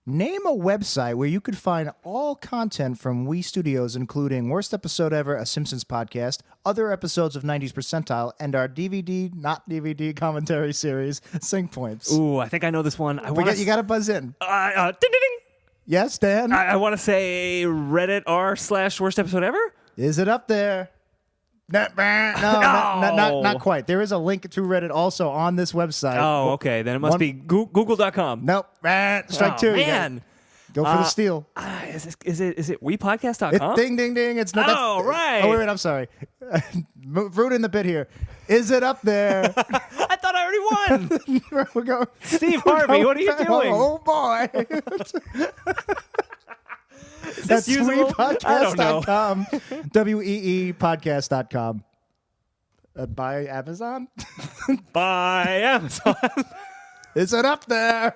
Name a website where you could find all content from We Studios, including Worst Episode Ever, a Simpsons podcast, other episodes of 90s Percentile, and our DVD, not DVD commentary series, Sync Points. Ooh, I think I know this one. You got to buzz in. Ding, ding, ding. Yes, Dan? I want to say Reddit r/worst episode ever. Is it up there? No, not quite. There is a link to Reddit also on this website. Oh, okay. Then it must be google.com. Nope. Strike two. Man. Go for the steal. Is it wepodcast.com? Ding, ding, ding. It's not. Right. Oh, wait, I'm sorry. Ruining the bit here. Is it up there? I thought I already won. We'll go. Steve Harvey, what are you doing? Oh, boy. That's weepodcast.com. weepodcast.com. By Amazon? By Amazon. Is it up there?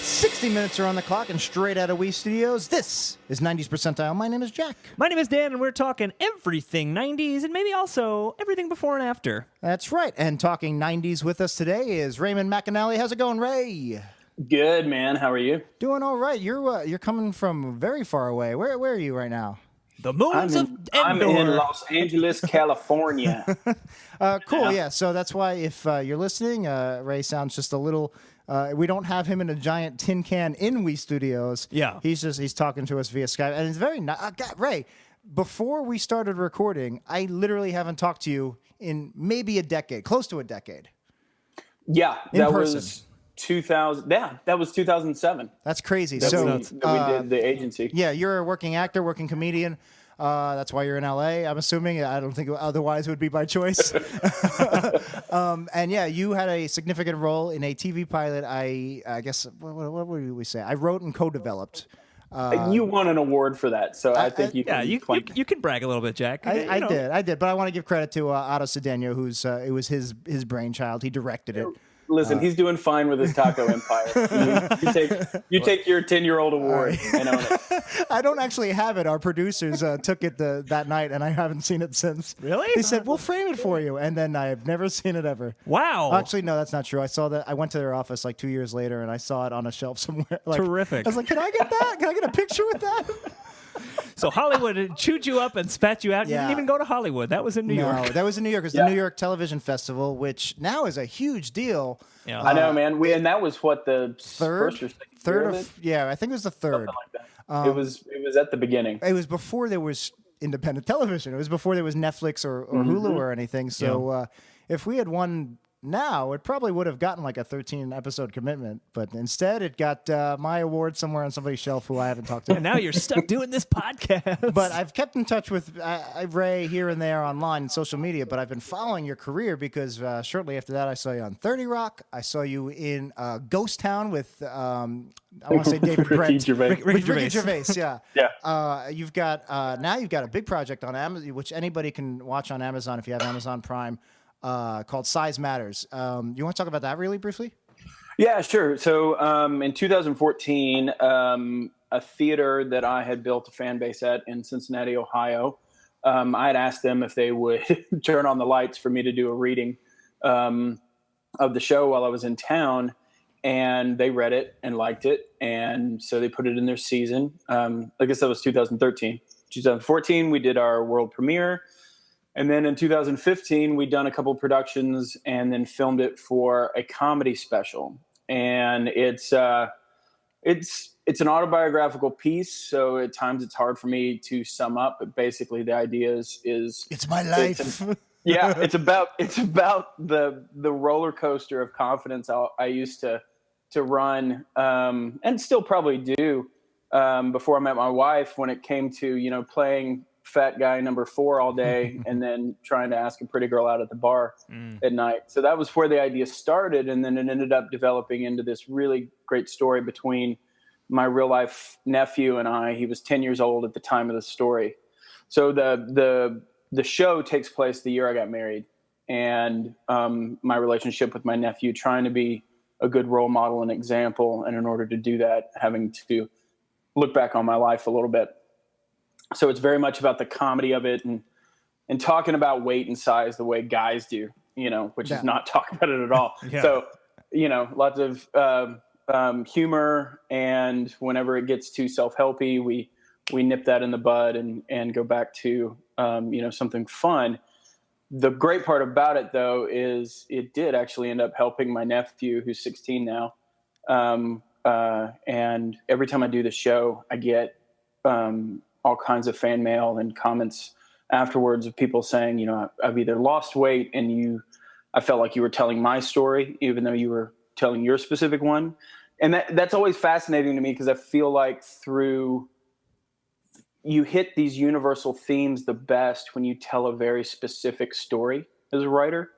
60 minutes are on the clock and straight out of We Studios. This is 90s Percentile. My name is Jack. My name is Dan, and we're talking everything 90s and maybe also everything before and after. That's right. And talking 90s with us today is Raymond McAnally. How's it going, Ray? Good, man. How are you? Doing all right. You're coming from very far away. Where are you right now? The moons of Endor. I'm in Los Angeles, California. Cool, yeah. So that's why if you're listening, Ray sounds just a little... we don't have him in a giant tin can in We Studios. Yeah. He's talking to us via Skype. And it's very nice. Ray, before we started recording, I literally haven't talked to you in maybe a decade, close to a decade. Yeah, that was 2000. Yeah, that was 2007. That's crazy. We did the agency. Yeah, you're a working actor, working comedian. That's why you're in LA, I'm assuming. I don't think otherwise it would be by choice. And yeah, you had a significant role in a TV pilot. I guess, what would we say? I wrote and co-developed. You won an award for that, so I think you can. Yeah, you can brag a little bit, Jack. I did. But I want to give credit to Otto Cedeno, who's it was his brainchild. He directed it. Listen, he's doing fine with his taco empire. You take your 10-year-old award and own it. I don't actually have it. Our producers took it that night, and I haven't seen it since. Really? They said, we'll frame it for you. And then I've never seen it ever. Wow. Actually, no, that's not true. I saw that. I went to their office like 2 years later, and I saw it on a shelf somewhere. Terrific. I was like, can I get that? Can I get a picture with that? So Hollywood chewed you up and spat you out. You didn't even go to Hollywood. That was in New York. No, that was in New York. It was the New York Television Festival, which now is a huge deal. Yeah. I know, man. And that was what the first or second year of it? Yeah, I think it was the third. Something like that. It was at the beginning. It was before there was independent television. It was before there was Netflix or Hulu or anything. So if we had won now, it probably would have gotten like a 13-episode commitment. But instead, it got my award somewhere on somebody's shelf who I haven't talked to. And now you're stuck doing this podcast. But I've kept in touch with Ray here and there online and social media, but I've been following your career because shortly after that, I saw you on 30 Rock. I saw you in Ghost Town with, I want to say David Ricky Brent. Gervais. Ricky Gervais, yeah. Yeah. You've got, now you've got a big project on Amazon, which anybody can watch on Amazon if you have Amazon Prime, called Size Matters. You want to talk about that really briefly? Yeah, sure. So in 2014, a theater that I had built a fan base at in Cincinnati, Ohio, I had asked them if they would turn on the lights for me to do a reading of the show while I was in town. And they read it and liked it. And so they put it in their season. I guess that was 2013. 2014, we did our world premiere. And then in 2015, we'd done a couple productions and then filmed it for a comedy special. And it's an autobiographical piece, so at times it's hard for me to sum up. But basically, the idea is it's my life. It's about the roller coaster of confidence I used to run and still probably do before I met my wife. When it came to playing fat guy number 4 all day and then trying to ask a pretty girl out at the bar at night. So that was where the idea started. And then it ended up developing into this really great story between my real life nephew and I. He was 10 years old at the time of the story. So the show takes place the year I got married, and my relationship with my nephew, trying to be a good role model and example. And in order to do that, having to look back on my life a little bit. So it's very much about the comedy of it and and talking about weight and size the way guys do, which is not talking about it at all. Yeah. So, lots of humor, and whenever it gets too self-helpy, we nip that in the bud and go back to, something fun. The great part about it, though, is it did actually end up helping my nephew, who's 16 now. And every time I do the show, I get all kinds of fan mail and comments afterwards of people saying, I've either lost weight and I felt like you were telling my story, even though you were telling your specific one. And that's always fascinating to me, because I feel like you hit these universal themes the best when you tell a very specific story as a writer.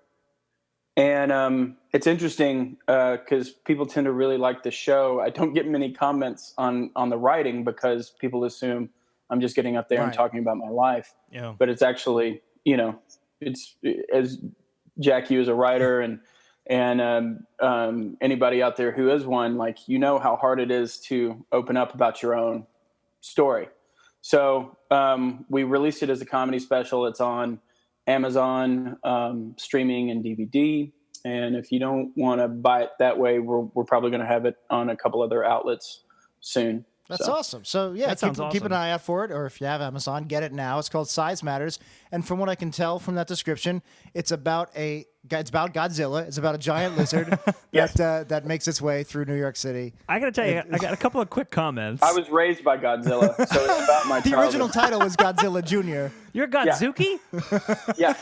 And it's interesting because people tend to really like the show. I don't get many comments on the writing because people assume I'm just getting up there and talking about my life. Yeah. But it's actually, it's as Jack, you as a writer and anybody out there who is one, like, how hard it is to open up about your own story. So we released it as a comedy special. It's on Amazon streaming and DVD. And if you don't want to buy it that way, we're probably going to have it on a couple other outlets soon. That's awesome. So yeah, That sounds keep an awesome. eye out for it, or if you have Amazon, get it now. It's called Size Matters, and from what I can tell from that description, it's about Godzilla. It's about a giant lizard that makes its way through New York City. I got to tell you, I got a couple of quick comments. I was raised by Godzilla, so it's about my The childhood. original title was Godzilla Jr. You're Godzuki? Yeah.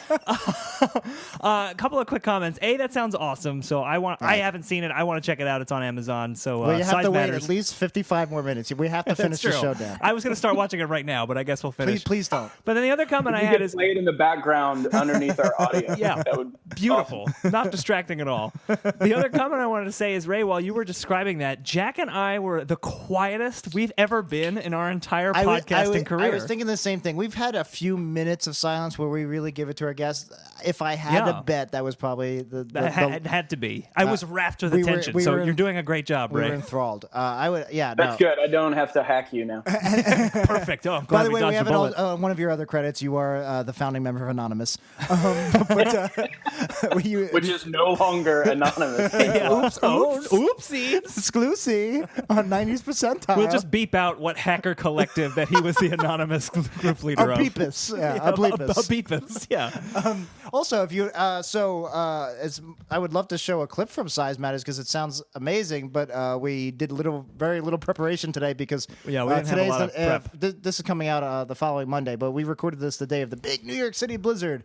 A couple of quick comments. That sounds awesome. So I haven't seen it. I want to check it out. It's on Amazon. So Well, you have Size to wait Matters. at least 55 more minutes. We have to finish the That's true. show down. I was going to start watching it right now, but I guess we'll finish. Please don't. But then the other comment I You had could is play it in the background underneath our audio. Yeah. That would be beautiful, awesome. not distracting at all. The other comment I wanted to say is, Ray, while you were describing that, Jack and I were the quietest we've ever been in our entire podcasting career. I was thinking the same thing. We've had a few minutes of silence where we really give it to our guests. If I had to bet, that was probably It had to be. I was wrapped with attention. You're doing a great job, we Ray. were enthralled. That's good. I don't have to hack you now. Perfect. Oh, I'm glad By the way, dodged we have a bullet. one of your other credits. You are the founding member of Anonymous, Which is no longer anonymous. Oopsie. exclusive on 90s Percentile. We'll just beep out what hacker collective that he was the anonymous group leader of. Beepus. Yeah, a bleepus. A beepus, yeah. Also, if you I would love to show a clip from Size Matters because it sounds amazing, but we did very little preparation today because we didn't have a lot of prep. This is coming out the following Monday, but we recorded this the day of the big New York City blizzard.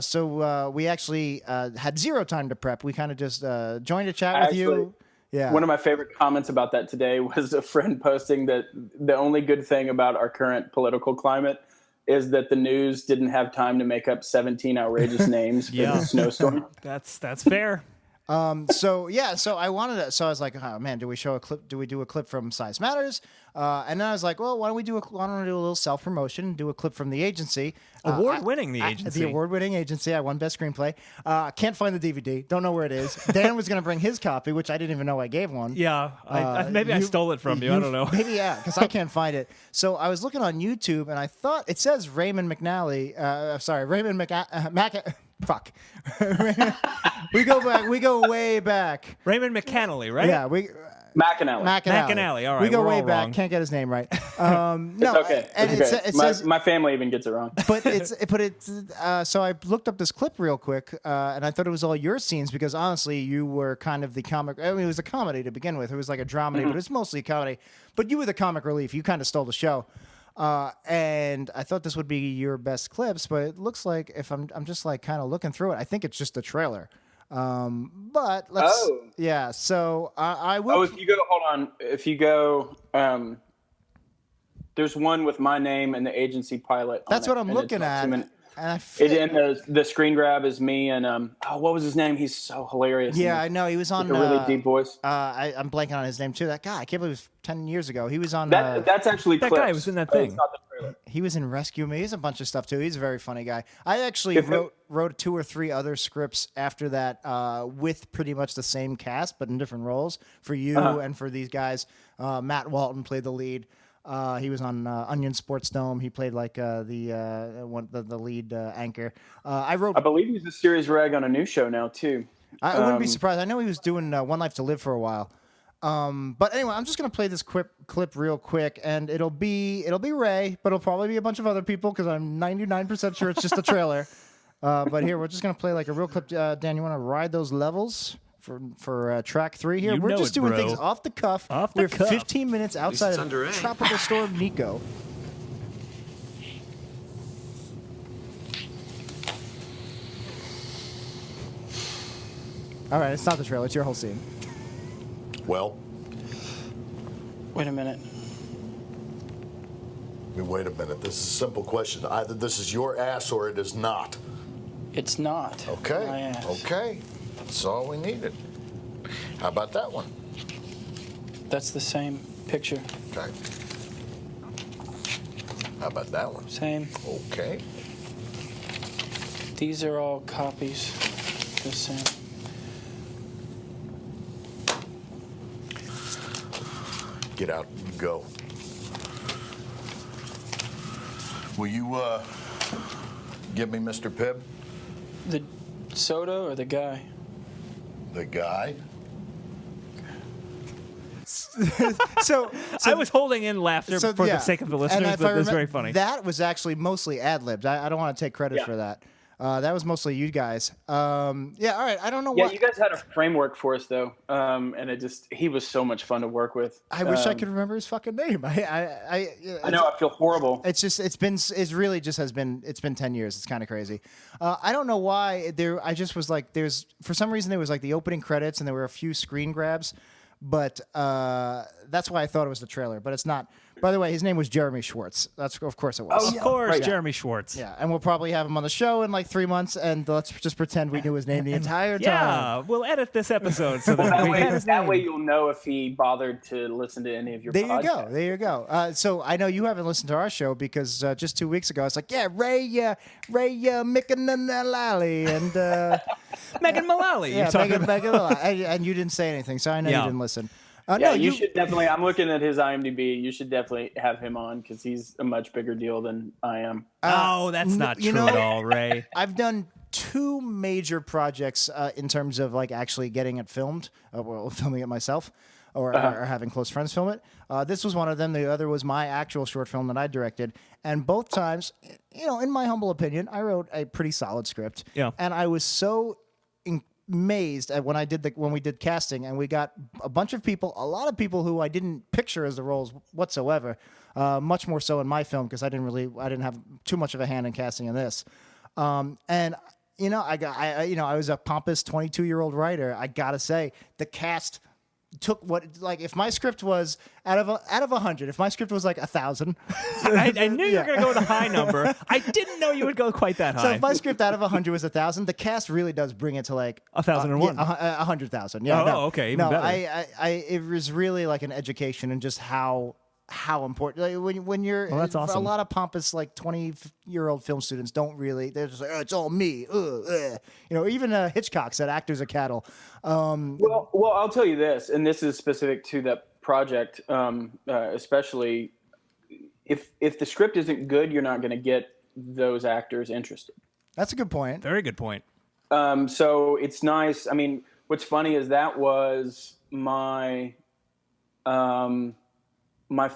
So we actually had zero time to prep. We kind of just joined a chat with you. Yeah. One of my favorite comments about that today was a friend posting that the only good thing about our current political climate is that the news didn't have time to make up 17 outrageous names for the snowstorm. That's fair. So I wanted to. So I was like, oh man, do we show a clip? Do we do a clip from Size Matters? And then I was like, well, why don't we do a little self promotion and do a clip from the agency? Award-winning the agency. The award-winning agency. I won Best Screenplay. Can't find the DVD. Don't know where it is. Dan was going to bring his copy, which I didn't even know I gave one. Yeah, I stole it from you. I don't know. Maybe, yeah, because I can't find it. So I was looking on YouTube, and I thought it says Raymond McAnally. Fuck. We go way back. Raymond McAnally, right? Yeah, McAnally. McAnally. All right, we go we're way all back. wrong. Can't get his name right. It's No, okay. and It's okay. it says, my family even gets it wrong. but so I looked up this clip real quick, and I thought it was all your scenes because honestly, you were kind of the comic. I mean, it was a comedy to begin with. It was like a dramedy, but it's mostly a comedy. But you were the comic relief. You kind of stole the show. And I thought this would be your best clips, but it looks like if I'm just like kind of looking through it, I think it's just the trailer. But let's, yeah. So I will. Oh, if you go, there's one with my name and the agency pilot. That's on what it, I'm and it's looking like at. 2 minutes. And I feel, And the screen grab is me and what was his name? He's so hilarious. yeah, I know he was on a really deep voice. I'm blanking on his name too. That guy, I can't believe it was 10 years ago. He was on. That's actually that clips. guy was in that But thing. it's not the trailer. He was in Rescue Me. He's a bunch of stuff too. He's a very funny guy. I actually wrote 2 or 3 other scripts after that with pretty much the same cast but in different roles for you and for these guys. Matt Walton played the lead. He was on Onion Sports Dome. He played like the lead anchor. I believe he's a series reg on a new show now too. I wouldn't be surprised. I know he was doing One Life to Live for a while. But anyway, I'm just gonna play this clip real quick, and it'll be Ray, but it'll probably be a bunch of other people because I'm 99% sure it's just a trailer. But here, we're just gonna play like a real clip. Dan, you want to ride those levels for track 3 here? We're just doing things off the cuff. We're 15 minutes outside of Tropical Storm Nico. All right, it's not the trailer. It's your whole scene. Well, wait a minute. Wait a minute. This is a simple question. Either this is your ass or it is not. It's not. Okay. My ass. Okay. That's all we needed. How about that one? That's the same picture. Okay. How about that one? Same. Okay. These are all copies. The same. Get out and go. Will you give me Mr. Pibb? The soda or the guy? The guy? So I was holding in laughter for the sake of the listeners, but it was very funny. That was actually mostly ad-libbed. I don't want to take credit for that. That was mostly you guys. All right. I don't know Yeah, what. you guys had a framework for us though, and he was so much fun to work with. I wish I could remember his fucking name. I know. I feel horrible. It's been 10 years. It's kind of crazy. I don't know why I just was like, for some reason there was like the opening credits and there were a few screen grabs, but that's why I thought it was the trailer, but it's not. By the way, his name was Jeremy Schwartz. Of course it was. Of course, right. Jeremy Schwartz. Yeah, and we'll probably have him on the show in like 3 months, and let's just pretend we knew his name the entire time. Yeah, we'll edit this episode so that that way you'll know if he bothered to listen to any of your podcasts. There you go. So I know you haven't listened to our show because just 2 weeks ago, it's like, Ray McAnally and Megan Mullally. Yeah, Megan Mullally. And you didn't say anything, so I know you didn't listen. No, you should definitely. I'm looking at his IMDb. You should definitely have him on because he's a much bigger deal than I am. Oh, that's not true at all, Ray. I've done 2 major projects in terms of like actually getting it filmed, filming it myself, or having close friends film it. This was one of them. The other was my actual short film that I directed, and both times, in my humble opinion, I wrote a pretty solid script. Yeah, and I was so amazed at when we did casting, and we got a bunch of people, a lot of people who I didn't picture as the roles whatsoever. Much more so in my film because I didn't have too much of a hand in casting in this. And I was a pompous 22-year-old writer. I gotta say the cast took if my script was out of 100, if my script was like 1,000, I knew you were going to go with a high number. I didn't know you would go quite that high. So if my script out of 100 was 1,000, the cast really does bring it to like 1,001, 100,000. Yeah. Okay. Even better. It was really like an education in just how important when you're that's awesome. A lot of pompous like 20-year-old film students they're just like, it's all me. Even Hitchcock said actors are cattle. Well, I'll tell you this, and this is specific to that project, especially if the script isn't good, you're not going to get those actors interested. That's a good point. Very good point. So it's nice. I mean, what's funny is that was my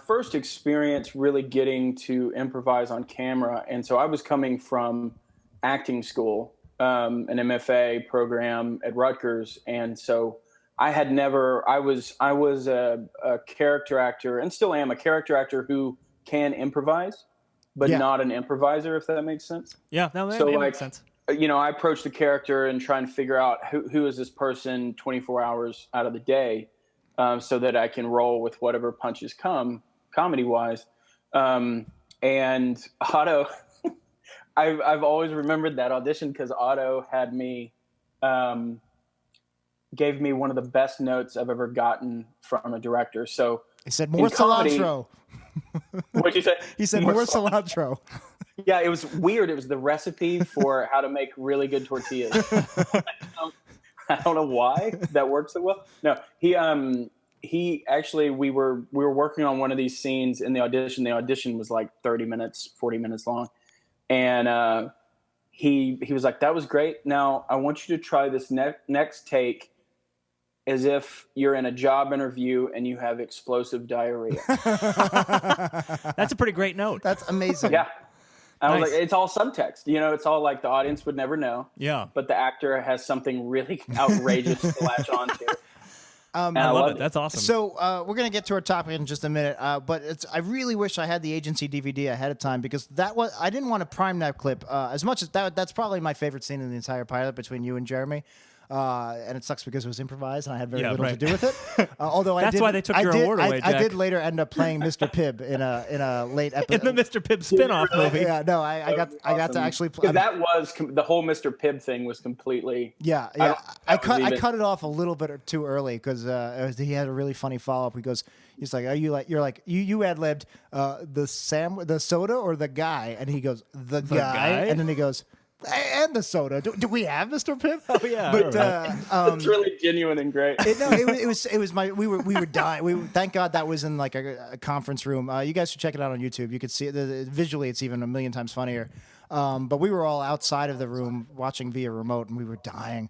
first experience really getting to improvise on camera. And so I was coming from acting school, an MFA program at Rutgers. And so I was a character actor, and still am a character actor who can improvise, but not an improviser, if that makes sense. Yeah, that makes sense. I approach the character and try and figure out who is this person 24 hours out of the day. So that I can roll with whatever punches come comedy-wise. And Otto, I've always remembered that audition because Otto had me, gave me one of the best notes I've ever gotten from a director. So he said, more cilantro. What'd you say? He said, more cilantro. Yeah, it was weird. It was the recipe for how to make really good tortillas. I don't know why that works so well. No, he actually, we were working on one of these scenes in the audition. The audition was like 30 minutes, 40 minutes long. And he was like, that was great. Now I want you to try this next take as if you're in a job interview and you have explosive diarrhea. That's a pretty great note. That's amazing. Yeah. I was Nice. like, it's all subtext. You know, it's all like the audience would never know. Yeah. But the actor has something really outrageous to latch on to. And I love loved it. That's awesome. So we're gonna get to our topic in just a minute, but I really wish I had the agency DVD ahead of time because I didn't want to prime that clip as much as that's probably my favorite scene in the entire pilot between you and Jeremy. And it sucks because it was improvised and I had very little to do with it. Although That's why they took your award away, I Jack. did later end up playing Mr. Pibb in a late episode. in the Mr. Pibb spin-off movie. Yeah, no, I got to actually play. That was the whole Mr. Pibb thing was completely. Yeah. I cut it off a little bit too early because he had a really funny follow up. He's like, you ad libbed the soda or the guy, and he goes the guy, and then he goes. And the soda. Do we have Mr. Pibb? Oh yeah. But It's really genuine and great. it was my we were dying. Thank God that was in like a conference room. You guys should check it out on YouTube. You could see it visually. It's even a million times funnier. But we were all outside of the room watching via remote, and we were dying.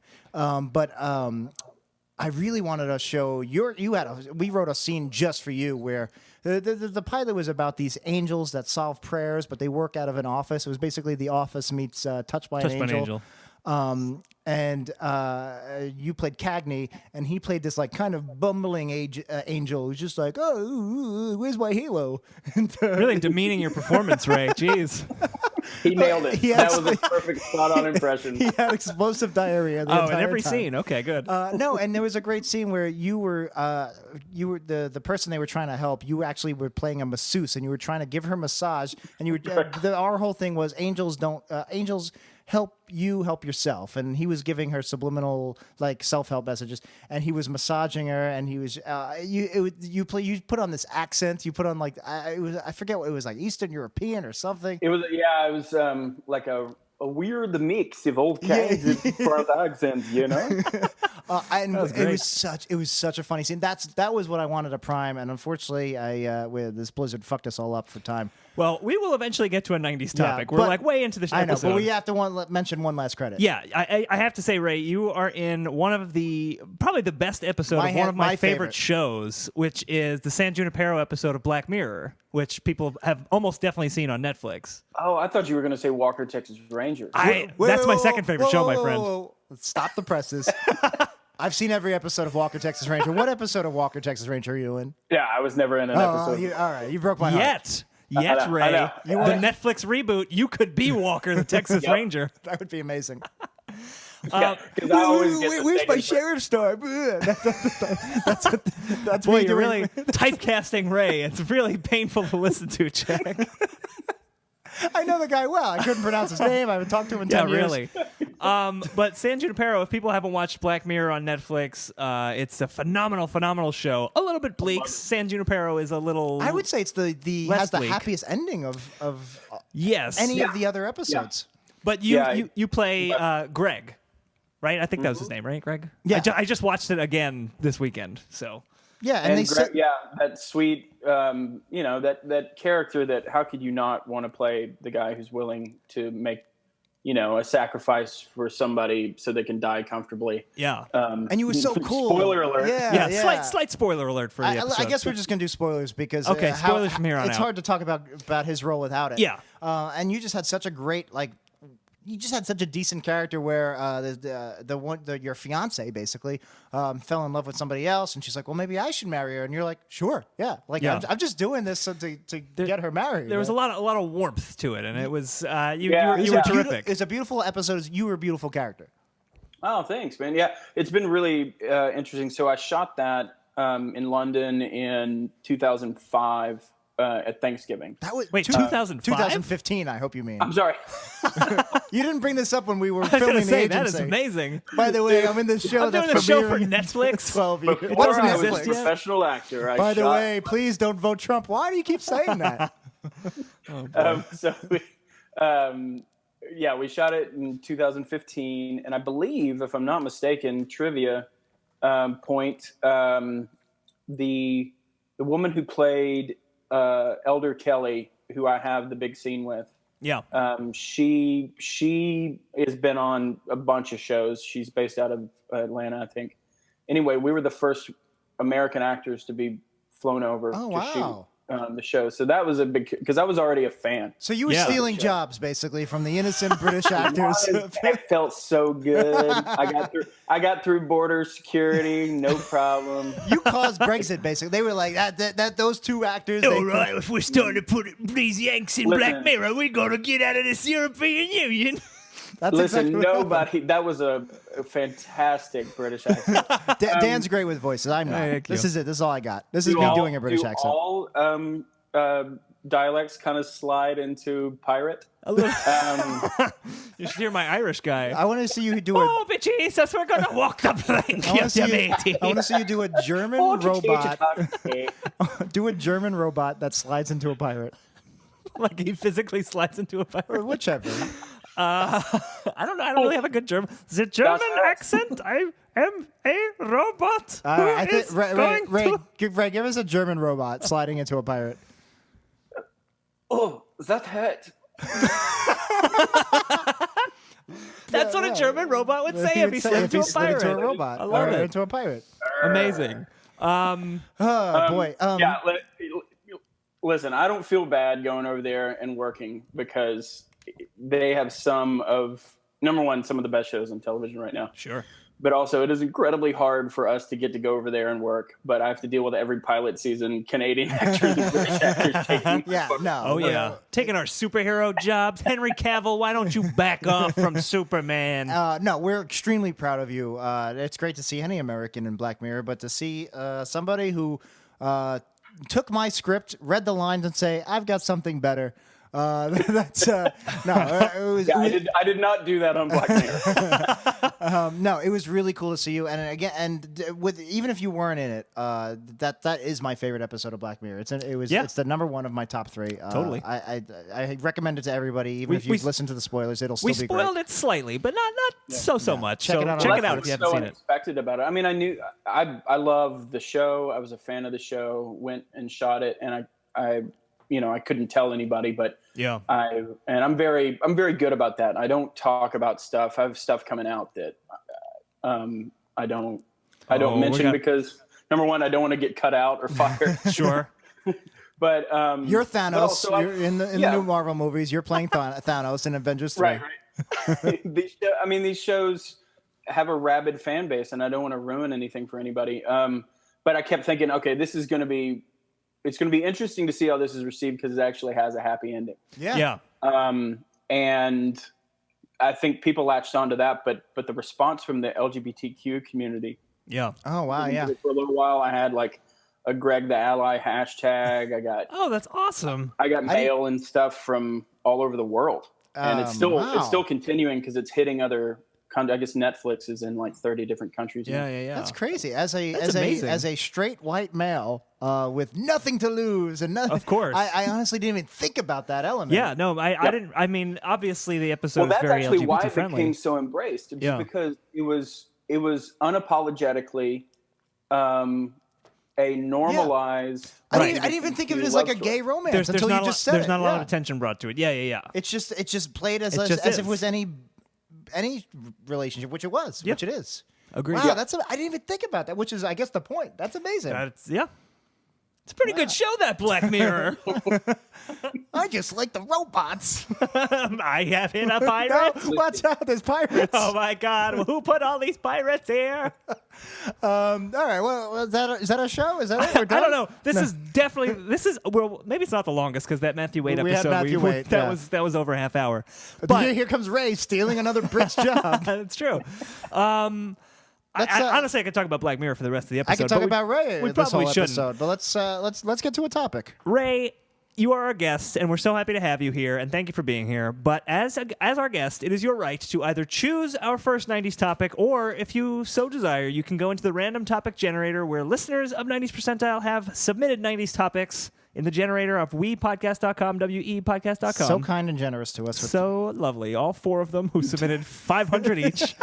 I really wanted to show we wrote a scene just for you where the pilot was about these angels that solve prayers, but they work out of an office. It was basically The Office meets Touched by an Angel. And you played Cagney, and he played this like kind of bumbling angel who's just like, oh, where's my halo? And, Really demeaning your performance, Ray. Jeez. He nailed it. That was a perfect spot-on impression. He had explosive diarrhea the entire In every time. scene. Okay, good. No, and there was a great scene where you were the person they were trying to help. You actually were playing a masseuse, and you were trying to give her massage. And you were our whole thing was angels help you help yourself, and he was giving her subliminal like self-help messages, and he was massaging her, and he was you put on this accent, you put on like I forget what it was, like Eastern European or something. It was like a weird mix of all kinds of different accents, you know. And was it great. was such a funny scene. That was what I wanted to prime, and unfortunately, this blizzard fucked us all up for time. Well, we will eventually get to a 90s topic. We're but- like way into this I know, episode. but we have to mention one last credit. Yeah, I have to say, Ray, you are in one of probably the best episode of one of my favorite shows, which is the San Junipero episode of Black Mirror, which people have almost definitely seen on Netflix. Oh, I thought you were going to say Walker, Texas Ranger. That's my second favorite show, my friend. Whoa. Stop the presses. I've seen every episode of Walker, Texas Ranger. What episode of Walker, Texas Ranger are you in? Yeah, I was never in an episode. All right, you broke my heart. Yet, Ray, know. the Netflix reboot, you could be Walker, the Texas Ranger. That would be amazing. Yeah, 'cause I always get the Where's my second- sheriff's star? That's Boy, me you're doing. really typecasting Ray. It's really painful to listen to, Jack. I know the guy well. I couldn't pronounce his name. I haven't talked to him in 10 years. Really. But San Junipero, if people haven't watched Black Mirror on Netflix, it's a phenomenal show. A little bit bleak. San Junipero is a little. I would say it's Less has the bleak. happiest ending of yes. any of the other episodes. But you play Greg, right? I think that was his name, right, Greg? Yeah. I just watched it again this weekend. So Yeah, And they said that sweet, that character that how could you not want to play the guy who's willing to make, a sacrifice for somebody so they can die comfortably. yeah. and you were so cool. Spoiler alert. Yeah. Slight spoiler alert for the episode. I guess we're just gonna do spoilers because Okay, spoilers from here on It's out. hard to talk about his role without it. Yeah. And you just had such a great you just had such a decent character where your fiance basically fell in love with somebody else, and she's like, well, maybe I should marry her, and you're like, sure, yeah, Yeah. I'm just doing this to get her married. There was a lot of warmth to it, and it was you Yeah. were terrific. It's a beautiful episode. You were a beautiful character. Oh, thanks, man. Yeah, it's been really interesting. So I shot that in London in 2005 at Thanksgiving. That was Wait, 2005? 2015. I hope you mean. I'm sorry. You didn't bring this up when we were I was filming gonna the say agency. that is amazing. By the way, I'm in this show I'm that's doing a show for premiering in Netflix. 12 years. Before doesn't I was exist a yet? professional actor, I By the shot- way, please don't vote Trump. Why do you keep saying that? We shot it in 2015, and I believe, if I'm not mistaken, trivia point, the woman who played Elder Kelly, who I have the big scene with. Yeah. She has been on a bunch of shows. She's based out of Atlanta, I think. Anyway, we were the first American actors to be flown over to shoot the show. So that was a big, because I was already a fan. So you were stealing jobs basically from the innocent British actors. It felt so good. I got through border security, no problem. You caused Brexit basically. They were like that those two actors. All right, if we're starting to put these Yanks in Black Mirror, we're gonna get out of this European Union. Nobody. That was a fantastic British accent. Dan's great with voices. I'm not. This is it. This is all I got. This is me doing a British accent. All dialects kind of slide into pirate. You should hear my Irish guy. I want to see you do a. Oh, but Jesus, we're gonna walk the plank. I want to see you do a German robot. Do a German robot that slides into a pirate. Like he physically slides into a pirate. Or whichever. I don't know. I don't really have a good German. The German accent. I am a robot. Ray, give us a German robot sliding into a pirate. Oh, that hurt. That's what a German robot would say if he slid into a pirate. Into a robot. I love it. Into a pirate. Amazing. Boy. Listen, I don't feel bad going over there and working because they have some of the best shows on television right now. Sure. But also, it is incredibly hard for us to get to go over there and work. But I have to deal with every pilot season Canadian actors and British actors taking. Taking our superhero jobs. Henry Cavill, why don't you back off from Superman? No, we're extremely proud of you. It's great to see any American in Black Mirror, but to see somebody who took my script, read the lines, and say, "I've got something better." That's no. I did not do that on Black Mirror. No, it was really cool to see you, and even if you weren't in it, that is my favorite episode of Black Mirror. It's the number one of my top 3. Totally. I recommend it to everybody, even if you've listened to the spoilers. It'll still be great. We spoiled it slightly, but not so much. Check it out if you haven't seen it. Unexpected about it. I mean, I love the show. I was a fan of the show. Went and shot it, and I couldn't tell anybody, but I'm very good about that. I don't talk about stuff. I have stuff coming out that I don't mention because number one, I don't want to get cut out or fired. Sure. But you're Thanos. You're in the new Marvel movies. You're playing Thanos in Avengers 3. Right. These shows have a rabid fan base, and I don't want to ruin anything for anybody. But I kept thinking, okay, it's going to be interesting to see how this is received because it actually has a happy ending. Yeah. And I think people latched onto that, but the response from the LGBTQ community. Yeah. Oh, wow. Yeah. For a little while, I had like a Greg the Ally hashtag. I got. Oh, that's awesome. I got mail and stuff from all over the world, and it's still continuing because it's hitting other. I guess Netflix is in like 30 different countries. Yeah. That's crazy. As a straight white male with nothing to lose and nothing. Of course. I honestly didn't even think about that element. Yeah, no, I didn't. I mean, obviously the episode is very LGBT friendly. Well, that's actually why it became so embraced. Because it was unapologetically a normalized. I didn't even think of it as like a gay romance until you just said it. There's not a lot of attention brought to it. Yeah. It's just played as if it was any relationship, which it is. Agreed. Wow, I didn't even think about that, which is, I guess, the point. That's amazing. It's a pretty good show, that Black Mirror. I just like the robots. I have hit a pirate. No, watch out, there's pirates. Oh my God, who put all these pirates here? All right, well, is that a show? Is that it? We're done? I don't know. This is maybe it's not the longest because that Matthew Wade episode. That was over a half hour. But here comes Ray stealing another Brit's job. That's true. Honestly, I could talk about Black Mirror for the rest of the episode. I could talk about Ray. We probably shouldn't. But let's get to a topic. Ray, you are our guest, and we're so happy to have you here, and thank you for being here. But as our guest, it is your right to either choose our first 90s topic, or if you so desire, you can go into the random topic generator where listeners of 90s Percentile have submitted 90s topics in the generator of wepodcast.com, wepodcast.com. So kind and generous to us. So lovely. All 4 of them who submitted 500 each.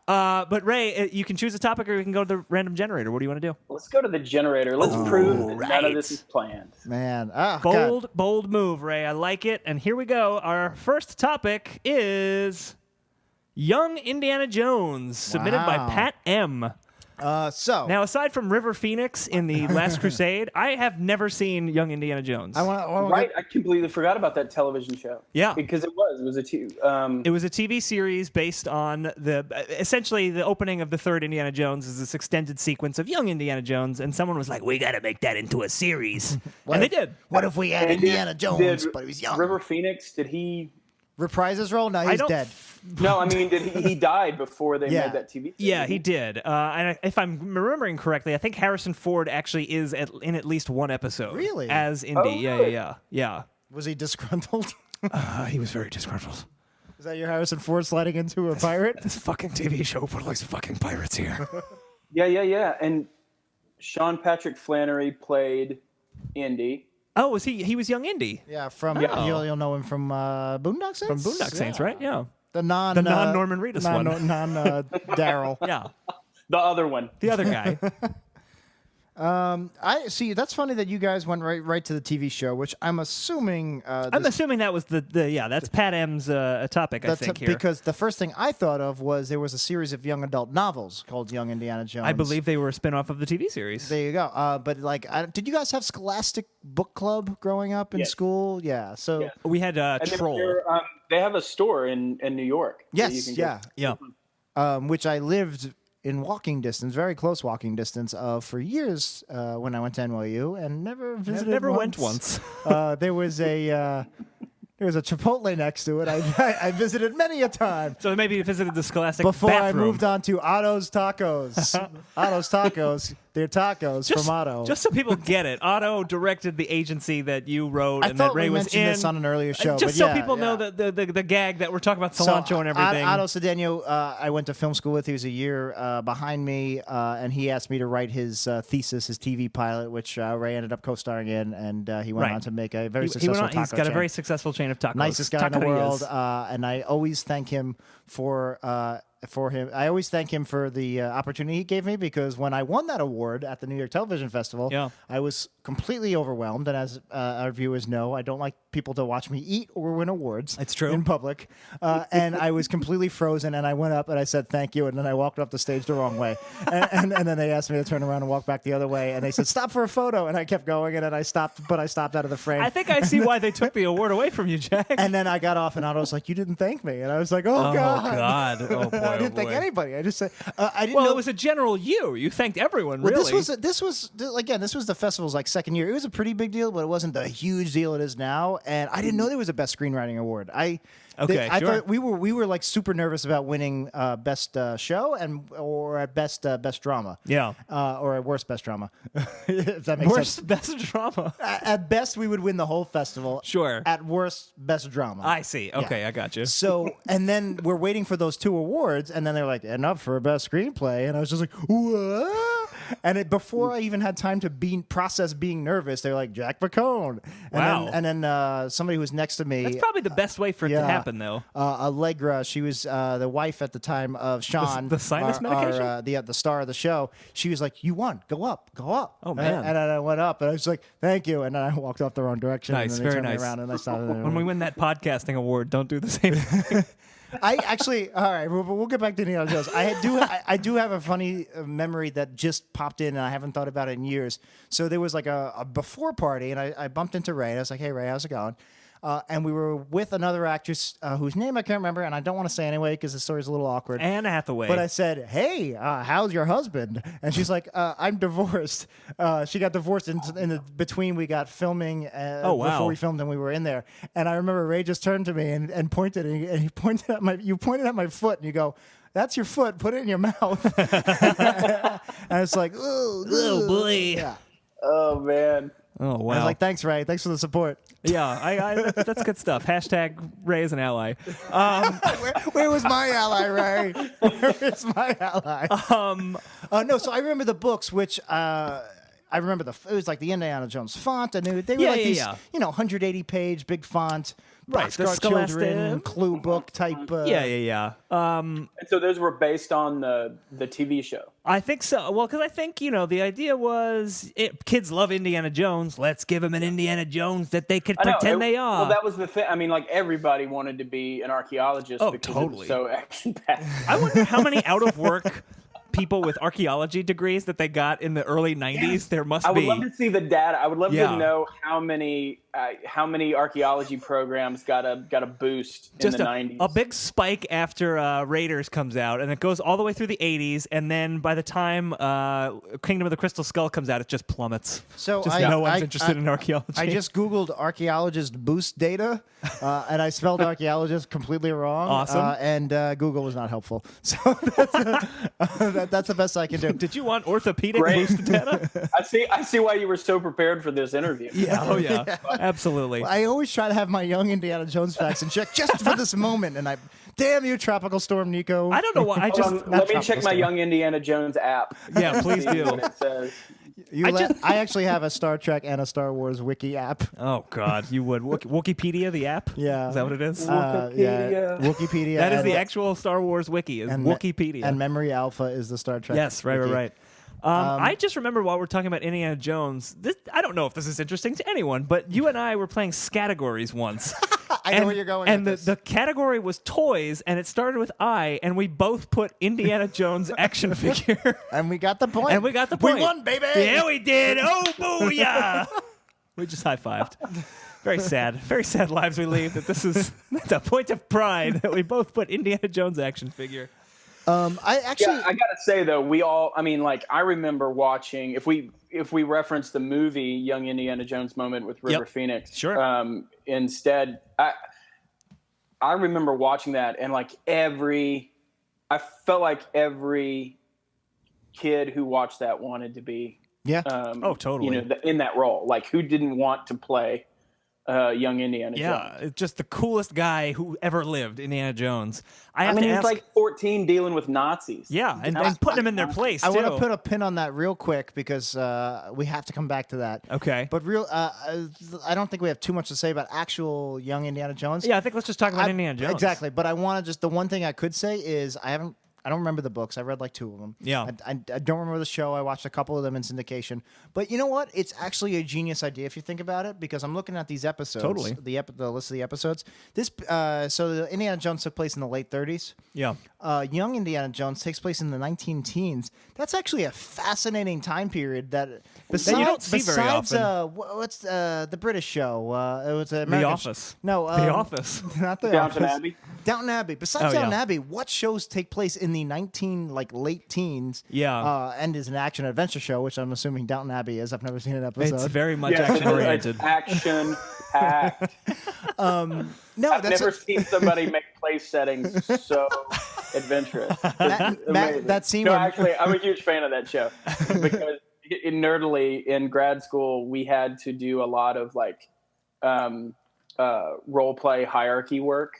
But Ray, you can choose a topic, or we can go to the random generator. What do you want to do? Let's go to the generator. Let's prove that none of this is planned. Man, Bold move, Ray. I like it. And here we go. Our first topic is Young Indiana Jones, submitted by Pat M. Now, aside from River Phoenix in The Last Crusade, I have never seen Young Indiana Jones. I completely forgot about that television show. Yeah. Because it was a it was a TV series based on essentially the opening of the third Indiana Jones is this extended sequence of young Indiana Jones, and someone was like, we got to make that into a series. And they did. What if we had Indiana Jones, but he was young? River Phoenix, did he reprise his role? No, he's dead. No, I mean, he died before they made that TV series? Yeah, he did. And if I'm remembering correctly, I think Harrison Ford actually is in at least one episode. Really? As Indy. Yeah. Was he disgruntled? He was very disgruntled. Is that your Harrison Ford sliding into a pirate? This fucking TV show put like some fucking pirates here. Yeah. And Sean Patrick Flannery played Indy. Oh, he was young Indy. Yeah, you'll know him from Boondock Saints? From Boondock Saints, right? Yeah. The non-Norman Reedus one. Daryl. Yeah. The other one. The other guy. I see. That's funny that you guys went right to the TV show, which I'm assuming. I'm assuming that was that's Pat M's topic. I think here, because the first thing I thought of was there was a series of young adult novels called Young Indiana Jones. I believe they were a spinoff of the TV series. There you go. But did you guys have Scholastic Book Club growing up in school? Yeah. So we had Troll. They have a store in New York. Yes. Yeah. Which I lived in walking distance, very close walking distance, for years when I went to NYU and never visited. Never went once. There was a Chipotle next to it. I visited many a time. So maybe you visited the Scholastic before bathroom. I moved on to Otto's Tacos. Otto's Tacos. They're tacos from Otto. Just so people get it, Otto directed the agency that you wrote and that Ray was in. I mentioned this on an earlier show. Just so people know the gag that we're talking about cilantro and everything. Otto Cedeno, I went to film school with. He was a year behind me, and he asked me to write his thesis, his TV pilot, which Ray ended up co-starring in, and he went on to make a very successful taco chain. He's got a very successful chain of tacos. Nicest guy in the world, and I always thank him for him. I always thank him for the opportunity he gave me, because when I won that award at the New York Television Festival, I was completely overwhelmed. And as our viewers know, I don't like people to watch me eat or win awards. It's true. In public. And I was completely frozen, and I went up and I said thank you, and then I walked off the stage the wrong way. And then they asked me to turn around and walk back the other way, and they said stop for a photo, and I kept going, and then I stopped out of the frame. I think I see why they took the award away from you, Jack. And then I got off, and Otto was like, you didn't thank me. And I was like, oh God. Oh boy. I didn't thank anybody. I just said I didn't. Well, know. it was a general you. You thanked everyone. Really. This was the festival's second year. It was a pretty big deal, but it wasn't the huge deal it is now. And I didn't know there was a best screenwriting award. I thought we were super nervous about winning best show or at best drama. Yeah. Or at worst best drama. If that makes sense. Worst best drama. At best, we would win the whole festival. Sure. At worst, best drama. I see. Okay, I got you. So, and then we're waiting for those two awards, and then they're like, and up for a best screenplay, and I was just like, what? And before I even had time to process being nervous, they're like, Jack McCone. And then somebody who was next to me. That's probably the best way for it to happen, though. Allegra, she was the wife at the time of Sean. The sinus medication? The star of the show. She was like, you won. Go up. Oh, man. And then I went up, and I was like, thank you. And then I walked off the wrong direction. Nice, and then they very turned nice. me around, and I saw When we win that podcasting award, don't do the same thing. I actually, all right, we'll get back to Indiana Jones. I do have a funny memory that just popped in, and I haven't thought about it in years. So there was a before party, and I bumped into Ray, and I was like, hey, Ray, how's it going? And we were with another actress whose name I can't remember, and I don't want to say anyway because the story's a little awkward. Anne Hathaway. But I said, hey, how's your husband? And she's like, I'm divorced. She got divorced in the between we got filming before we filmed and we were in there. And I remember Ray just turned to me and pointed, and he pointed at you pointed at my foot, and you go, that's your foot. Put it in your mouth. And it's like, oh boy. Yeah. Oh, man. Oh, wow. I was like, thanks, Ray. Thanks for the support. Yeah, that's good stuff. Hashtag Ray is an ally. Where was my ally, Ray? Where is my ally? No, so I remember the books, which I remember it was like the Indiana Jones font. And they were these 180-page big font Right, the Boxcar Children, Scholastic. Clue book type. Yeah. And so those were based on the TV show. I think so. Well, because I think, the idea was kids love Indiana Jones. Let's give them an Indiana Jones that they could pretend they are. Well, that was the thing. I mean, like, everybody wanted to be an archaeologist because it was so action-packed. I wonder how many out-of-work people with archaeology degrees that they got in the early 90s. There must be. I would love to see the data. I would love to know how many archaeology programs got a boost in the 90s. A big spike after Raiders comes out, and it goes all the way through the 80s, and then by the time Kingdom of the Crystal Skull comes out, it just plummets. So no one's interested in archaeology. I just Googled archaeologist boost data, and I spelled archaeologist completely wrong. Awesome. And Google was not helpful. So that's the best I can do. Did you want orthopedic boost data? I see why you were so prepared for this interview. Yeah. Oh, yeah. Absolutely. I always try to have my young Indiana Jones facts in check just for this moment, and damn you, Tropical Storm Nico. I don't know why. Let me check my young Indiana Jones app. Yeah, please do. What it says. I actually have a Star Trek and a Star Wars wiki app. Oh God, you would Wikipedia the app? Yeah, is that what it is? Yeah, Wikipedia. That is the actual Star Wars wiki. Is Wikipedia. And Memory Alpha is the Star Trek. Yes, right. I just remember while we're talking about Indiana Jones, I don't know if this is interesting to anyone, but you and I were playing Scattergories once. I know where you're going. And with the category was toys, and it started with I, and we both put Indiana Jones action figure. And we got the point. We won, baby. Yeah, we did. Oh, booyah. We just high-fived. Very sad lives we lead. That's a point of pride that we both put Indiana Jones action figure. I gotta say though, I remember watching, if we reference the movie Young Indiana Jones moment with River Phoenix, sure. Instead, I remember watching that, and I felt like every kid who watched that wanted to be, totally, in that role. Like, who didn't want to play young Indiana Jones? Yeah, just the coolest guy who ever lived, Indiana Jones. He's like 14 dealing with Nazis. Yeah, and putting them in their place, I want to put a pin on that real quick because we have to come back to that. Okay. But I don't think we have too much to say about actual young Indiana Jones. Yeah, I think let's just talk about Indiana Jones. Exactly, but I want to the one thing I could say is I don't remember the books. I read like 2 of them. Yeah. I don't remember the show. I watched a couple of them in syndication. But you know what? It's actually a genius idea if you think about it, because I'm looking at these episodes. Totally. The list of the episodes. So the Indiana Jones took place in the late 30s. Yeah. Young Indiana Jones takes place in the 19-teens. That's actually a fascinating time period that you don't see very often. What's the British show? It was The Office. No. The Office. Not The Downton Office. Abbey. Downton Abbey. Besides Downton Abbey, what shows take place in the late teens? Yeah. And is an action adventure show, which I'm assuming Downton Abbey is. I've never seen an episode. It's very much action oriented. Action packed. No, I've never seen somebody make place settings so adventurous. That scene. No, actually, I'm a huge fan of that show because nerdily in grad school we had to do a lot of role play hierarchy work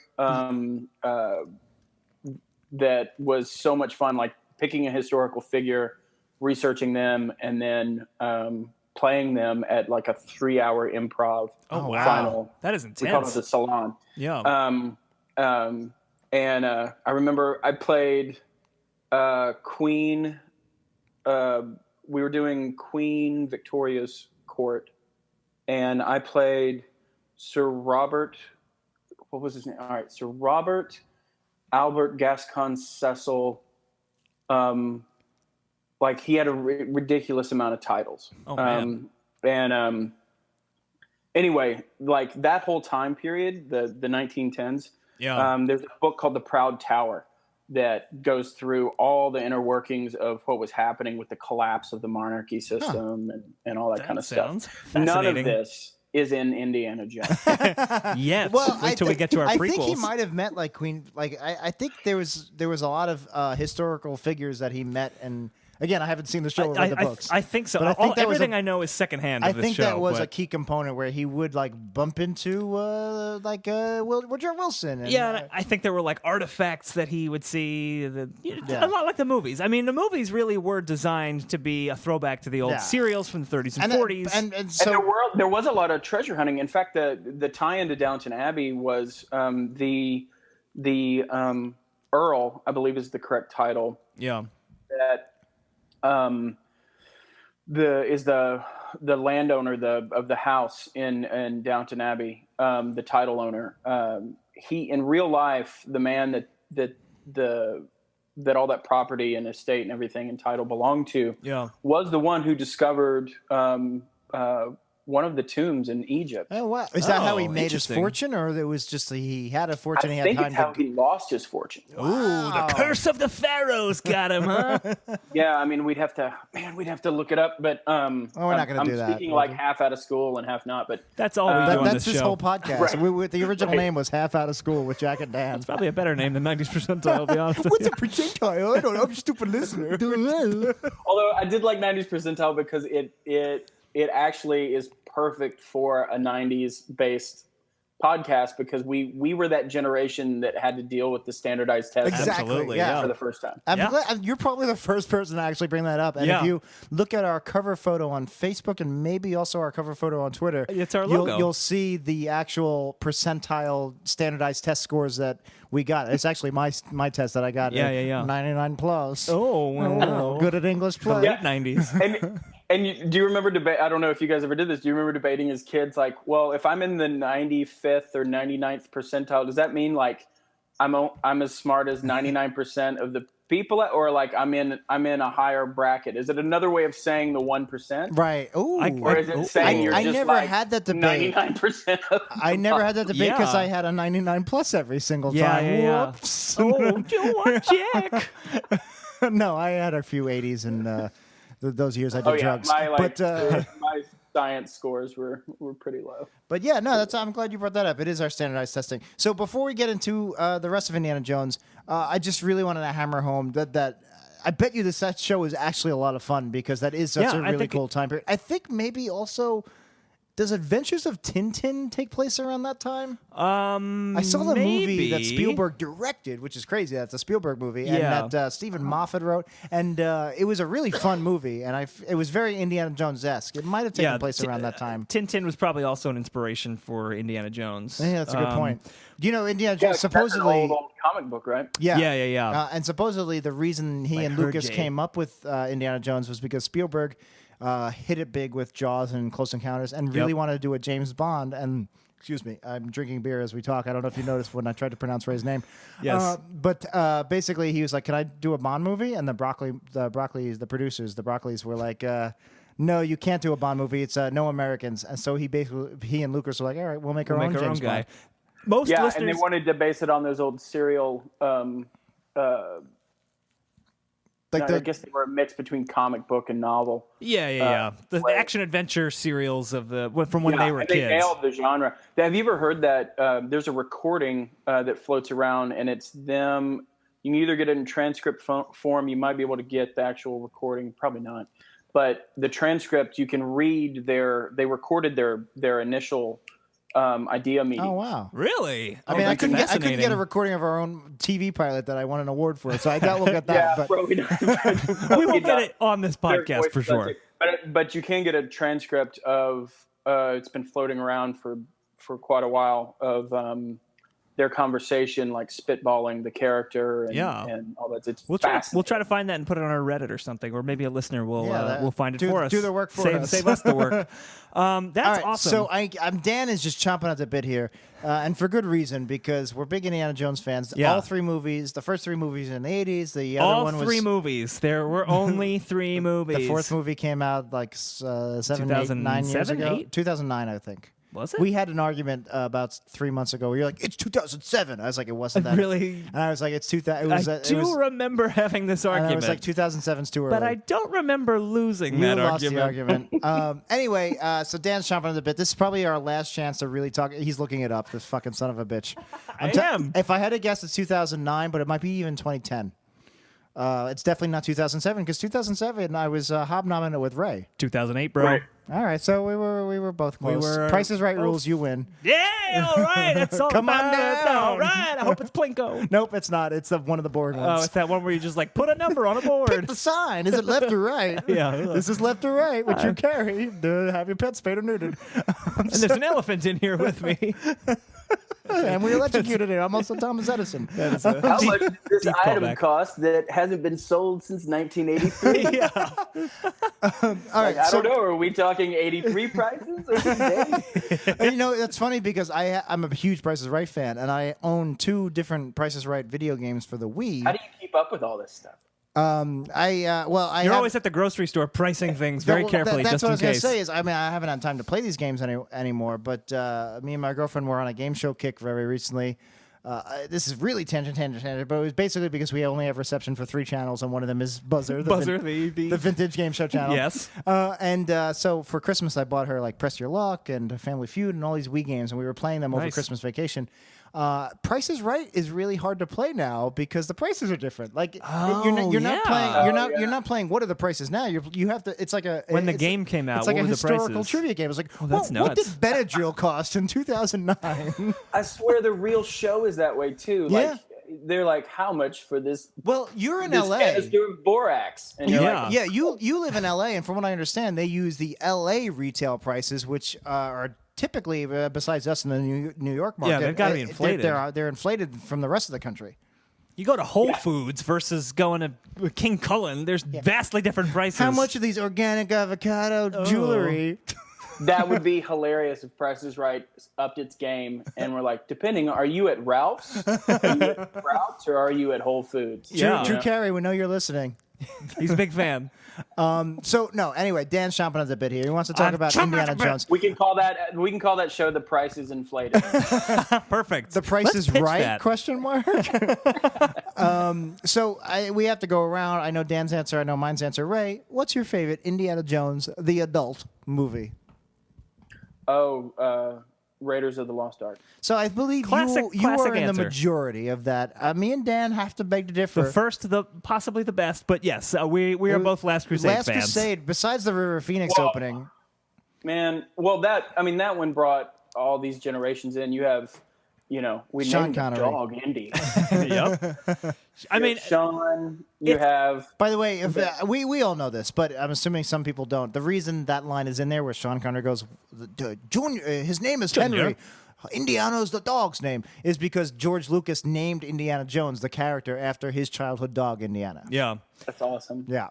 that was so much fun, like picking a historical figure, researching them, and then playing them at like a 3-hour improv final. That is intense. We call it the salon. Yeah. And I remember I played Queen. We were doing Queen Victoria's court, and I played Sir Robert. What was his name? All right, Sir Robert Albert Gascon Cecil. He had a ridiculous amount of titles. Oh man. Anyway, that whole time period, the 1910s. Yeah. There's a book called The Proud Tower that goes through all the inner workings of what was happening with the collapse of the monarchy system and all that kind of stuff. None of this is in Indiana Jones. Yes. Well, wait till we get to our prequels. I think he might have met Queen. I think there was a lot of historical figures that he met, and Again, I haven't seen the show or read the books. I think so. But I think everything I know is secondhand. I of this think show, that was but... a key component where he would like bump into Woodrow Wilson. And, and I think there were like artifacts that he would see. A lot like the movies. I mean, the movies really were designed to be a throwback to the old serials from the 30s and 40s. And so there was a lot of treasure hunting. In fact, the tie-in to Downton Abbey was the Earl, I believe is the correct title. Yeah. That the landowner of the house in Downton Abbey, the title owner. He in real life, the man that all that property and estate and everything and title belonged to, was the one who discovered one of the tombs in Egypt. Oh wow! Is that how he made his fortune, or it was just he had a fortune? I think it's how he lost his fortune. Ooh, the curse of the pharaohs got him, huh? Yeah, I mean, we'd have to look it up, but we're not going to do that. I'm speaking like half out of school and half not, but that's all we do on that's this this show. whole podcast. Right. The original name was Half Out of School with Jack and Dan. It's probably a better name than 90s Percentile, to be honest with What's you. a percentile? I don't know. I'm a stupid listener. Although I did like 90s Percentile because it actually is perfect for a 90s based podcast because we were that generation that had to deal with the standardized test Exactly, for the first time. I'm glad, you're probably the first person to actually bring that up. And if you look at our cover photo on Facebook and maybe also our cover photo on Twitter, it's our logo. You'll see the actual percentile standardized test scores that we got. It's actually my test that I got. 99 plus. Oh, wow. Good at English plus. Late 90s. And do you remember debate? I don't know if you guys ever did this. Do you remember debating as kids? Like, well, if I'm in the 95th or 99th percentile, does that mean like I'm as smart as 99% of the people, or like I'm in a higher bracket? Is it another way of saying the 1%? Right. Ooh. Or is it saying you're I just never like had that debate. 99% of I never had that debate because I had a 99 plus every single time. Yeah. Whoops. Oh, you want Jack? No, I had a few 80s and those years I did drugs. My science scores were pretty low. But yeah, no, I'm glad you brought that up. It is our standardized testing. So before we get into the rest of Indiana Jones, I just really wanted to hammer home that I bet you this show is actually a lot of fun because that is such a really cool time period. I think maybe also. Does Adventures of Tintin take place around that time? I saw the movie that Spielberg directed, which is crazy. That's a Spielberg movie, and that Stephen Moffat wrote, and it was a really fun movie, and it was very Indiana Jones-esque. It might have taken place around that time. Tintin was probably also an inspiration for Indiana Jones. Yeah, that's a good point. Do you know Indiana Jones supposedly an old comic book, right? Yeah. And supposedly the reason he and Lucas came up with Indiana Jones was because Spielberg hit it big with Jaws and Close Encounters and really wanted to do a James Bond. And excuse me, I'm drinking beer as we talk. I don't know if you noticed when I tried to pronounce Ray's name. Yes. But basically he was like, can I do a Bond movie? And the producers, the Broccoli's were like, no, you can't do a Bond movie. It's no Americans. And so he and Lucas were like, all right, we'll make our own James Bond. Most listeners... and they wanted to base it on those old serial I guess they were a mix between comic book and novel. The action adventure serials of from when they were kids. They nailed the genre. Have you ever heard that there's a recording that floats around, and it's them? You can either get it in transcript form. You might be able to get the actual recording. Probably not. But the transcript, you can read they recorded their initial idea meeting. Oh wow! Really? I mean, I couldn't get a recording of our own TV pilot that I won an award for, so I doubt we'll get that. We won't get it on this podcast for sure. But you can get a transcript of it's been floating around for quite a while of their conversation, like spitballing the character and all that. We'll try to find that and put it on our Reddit or something, or maybe a listener will find it for us. Do the work for us. Save us the work. That's awesome. So Dan is just chomping at the bit here, and for good reason, because we're big Indiana Jones fans. Yeah. All three movies, the first three movies in the 80s, the all other one was... three movies. There were only three movies. The fourth movie came out like 9 years ago. 2009, I think. Was it? We had an argument about 3 months ago where you're like, it's 2007. I was like, it wasn't that. Really? And I was like, it's 2000. I do remember having this argument. And I was like, 2007's too early. But I don't remember losing that lost argument. the argument. Anyway, so Dan's chomping at the bit. This is probably our last chance to really talk. He's looking it up, this fucking son of a bitch. I am. If I had to guess, it's 2009, but it might be even 2010. It's definitely not 2007 because 2007 I was hobnobbing it with Ray. 2008, bro. Right. All right, so we were both close. were Price is Right both- rules. You win. Yeah, all right. That's all. Come on about it. down. All right. I hope it's Plinko. Nope, it's not. It's one of the boring Oh, ones. it's that one where you just like put a number on a Pick board. the sign. Is it left or right? Yeah. This is left or right. Would you carry to have your pet spayed or neutered? And there's an elephant in here with me. And we electrocuted it. I'm also Thomas Edison. How much does this deep item callback. cost that hasn't been sold since 1983? Yeah. All right, I don't know. Are we talking 83 prices or today? You know, it's funny because I'm a huge Price is Right fan, and I own 2 different Price is Right video games for the Wii. How do you keep up with all this stuff? You're always at the grocery store pricing things very carefully, That's just what I in was going to case. say is, I mean, I haven't had time to play these games anymore, but me and my girlfriend were on a game show kick very recently. This is really tangent, but it was basically because we only have reception for 3 channels, and one of them is Buzzer, the vintage game show channel. Yes. So for Christmas, I bought her like Press Your Luck and Family Feud and all these Wii games, and we were playing them over Nice. Christmas vacation. Price is Right is really hard to play now because the prices are different. Like you're not playing. You're not playing. What are the prices now? You have to. It's like a When the it's- game came out, It's like what a were the historical prices? trivia game. It's like that's what did nuts. Benadryl cost in 2009? I swear the real show is that way too. Yeah. Like they're like, how much for this? Well, you're in This LA. canister of borax, and you're Yeah. like, Yeah, you live in LA, and from what I understand, they use the LA retail prices, which are typically, besides us in the New York market, they've gotta be inflated. They're inflated from the rest of the country. You go to Whole Foods versus going to King Cullen. There's vastly different prices. How much of these organic avocado jewelry? that would be hilarious if Price is Right upped its game, and we're like, depending, are you at Ralph's? Are you at Sprouts, or are you at Whole Foods? Yeah. Drew Carey, we know you're listening. He's a big fan. So no, anyway, Dan's chomping at the bit here. He wants to talk I'm about chomping Indiana at the bit. Jones. We can call that show "The Price is Inflated." Perfect. The Price Let's is pitch Right? that. Question mark. So we have to go around. I know Dan's answer. I know mine's answer. Ray, what's your favorite Indiana Jones, the adult movie? Raiders of the Lost Ark. So I believe Classic you are in answer. the majority of that. Me and Dan have to beg to differ. The first, possibly the best, but yes, we are both Last Crusade Last fans. Crusade, besides the River Phoenix Well, opening. Man, well, that one brought all these generations in. You have, we Sean named the Connery. dog Indy. Yep. I mean, Sean, you have. By the way, if, we all know this, but I'm assuming some people don't. The reason that line is in there where Sean Connery goes, Junior, his name is Junior. Henry. Indiana's the dog's name, is because George Lucas named Indiana Jones, the character, after his childhood dog, Indiana. yeah. That's awesome. Yeah.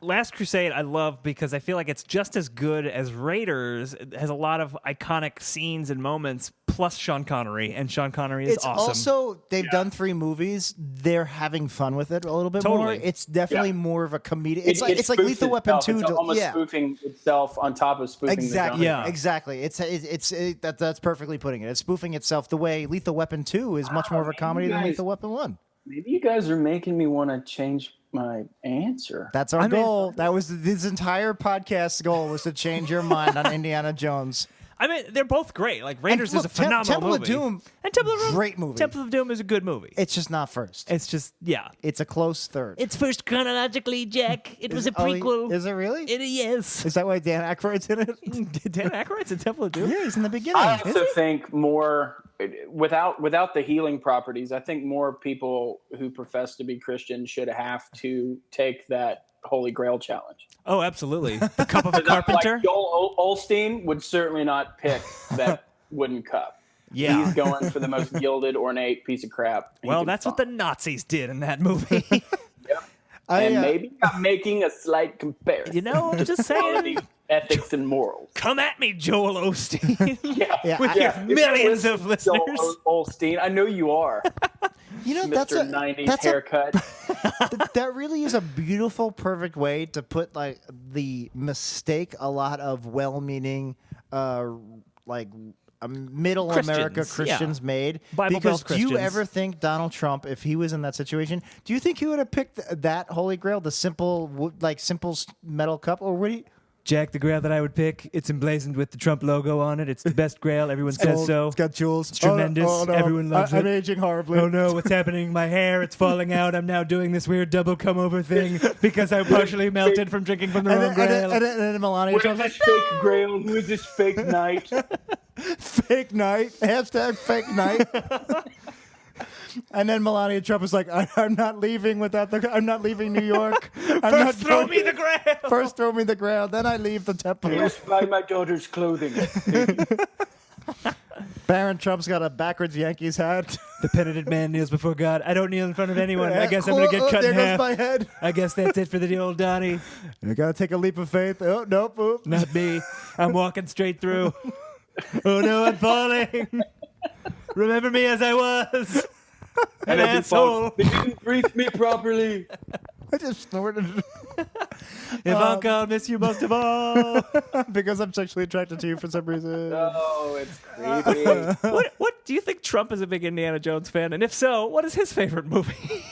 Last Crusade I love because I feel like it's just as good as Raiders. It has a lot of iconic scenes and moments, plus Sean Connery, and Sean Connery is It's awesome. also, they've done 3 movies. They're having fun with it a little bit Totally. more. It's definitely more of a comedic. It's like spoofs Lethal Weapon itself. 2. It's almost Yeah. spoofing itself on top of spoofing Exactly. the Yeah. genre. Exactly. That's perfectly putting it. It's spoofing itself the way Lethal Weapon 2 is much more of a comedy than guys- Lethal Weapon 1. Maybe you guys are making me want to change my answer. That's our I mean- goal. That was this entire podcast's goal was to change your mind on Indiana Jones. I mean, they're both great. Like Raiders look, is a phenomenal Temple of movie. Doom, and Temple of Doom, great movie. Temple of Doom is a good movie. It's just not first. It's just It's a close third. It's first chronologically, Jack. It was a prequel. Is it really? Yes. Is that why Dan Aykroyd's in it? Dan Aykroyd's in Temple of Doom. Yeah, he's in the beginning. I also think more without the healing properties. I think more people who profess to be Christian should have to take that Holy Grail challenge. Oh, absolutely. The Cup of a Carpenter. Like Joel Osteen would certainly not pick that wooden cup. Yeah. He's going for the most gilded, ornate piece of crap. he Well, can that's what the find. Nazis did in that movie. And maybe I'm making a slight comparison. You know, I'm just saying. Ethics and morals. Come at me, Joel Osteen. Yeah, With your millions of listeners. Joel Osteen, I know you are, You know, Mr. 90s haircut. that really is a beautiful, perfect way to put like the mistake a lot of well-meaning, middle America Christians, Christians made. Bible because Belt do you Christians. ever think Donald Trump, if he was in that situation, do you think he would have picked that Holy Grail, the simple metal cup, or would he? Jack, the grail that I would pick, it's emblazoned with the Trump logo on it. It's the best grail. Everyone says so. It's got jewels. It's tremendous. Oh, no. Everyone loves it. I'm aging horribly. Oh no, what's happening? My hair, it's falling out. I'm now doing this weird double come over thing because I'm partially melted from drinking from the wrong grail. And then Melania What Trump's is like, this fake grail? Who is this fake knight? fake night. Hashtag fake night. And then Melania Trump is like, I'm not leaving I'm not leaving New York. First throw me the grail. First throw me the grail, then I leave the temple. Just buy my daughter's clothing. Barron Trump's got a backwards Yankees hat. The penitent man kneels before God. I don't kneel in front of anyone. I guess I'm going to get cut there in goes half. my head. I guess that's it for the old Donnie. You gotta take a leap of faith. Oh, nope. Oop. Not me. I'm walking straight through. Oh no, I'm falling. Remember me as I was. An asshole. They didn't brief me properly. I just snorted Ivanka, I'll miss you most of all. because I'm sexually attracted to you for some reason. Oh, it's creepy. What do you think Trump is a big Indiana Jones fan? And if so, what is his favorite movie?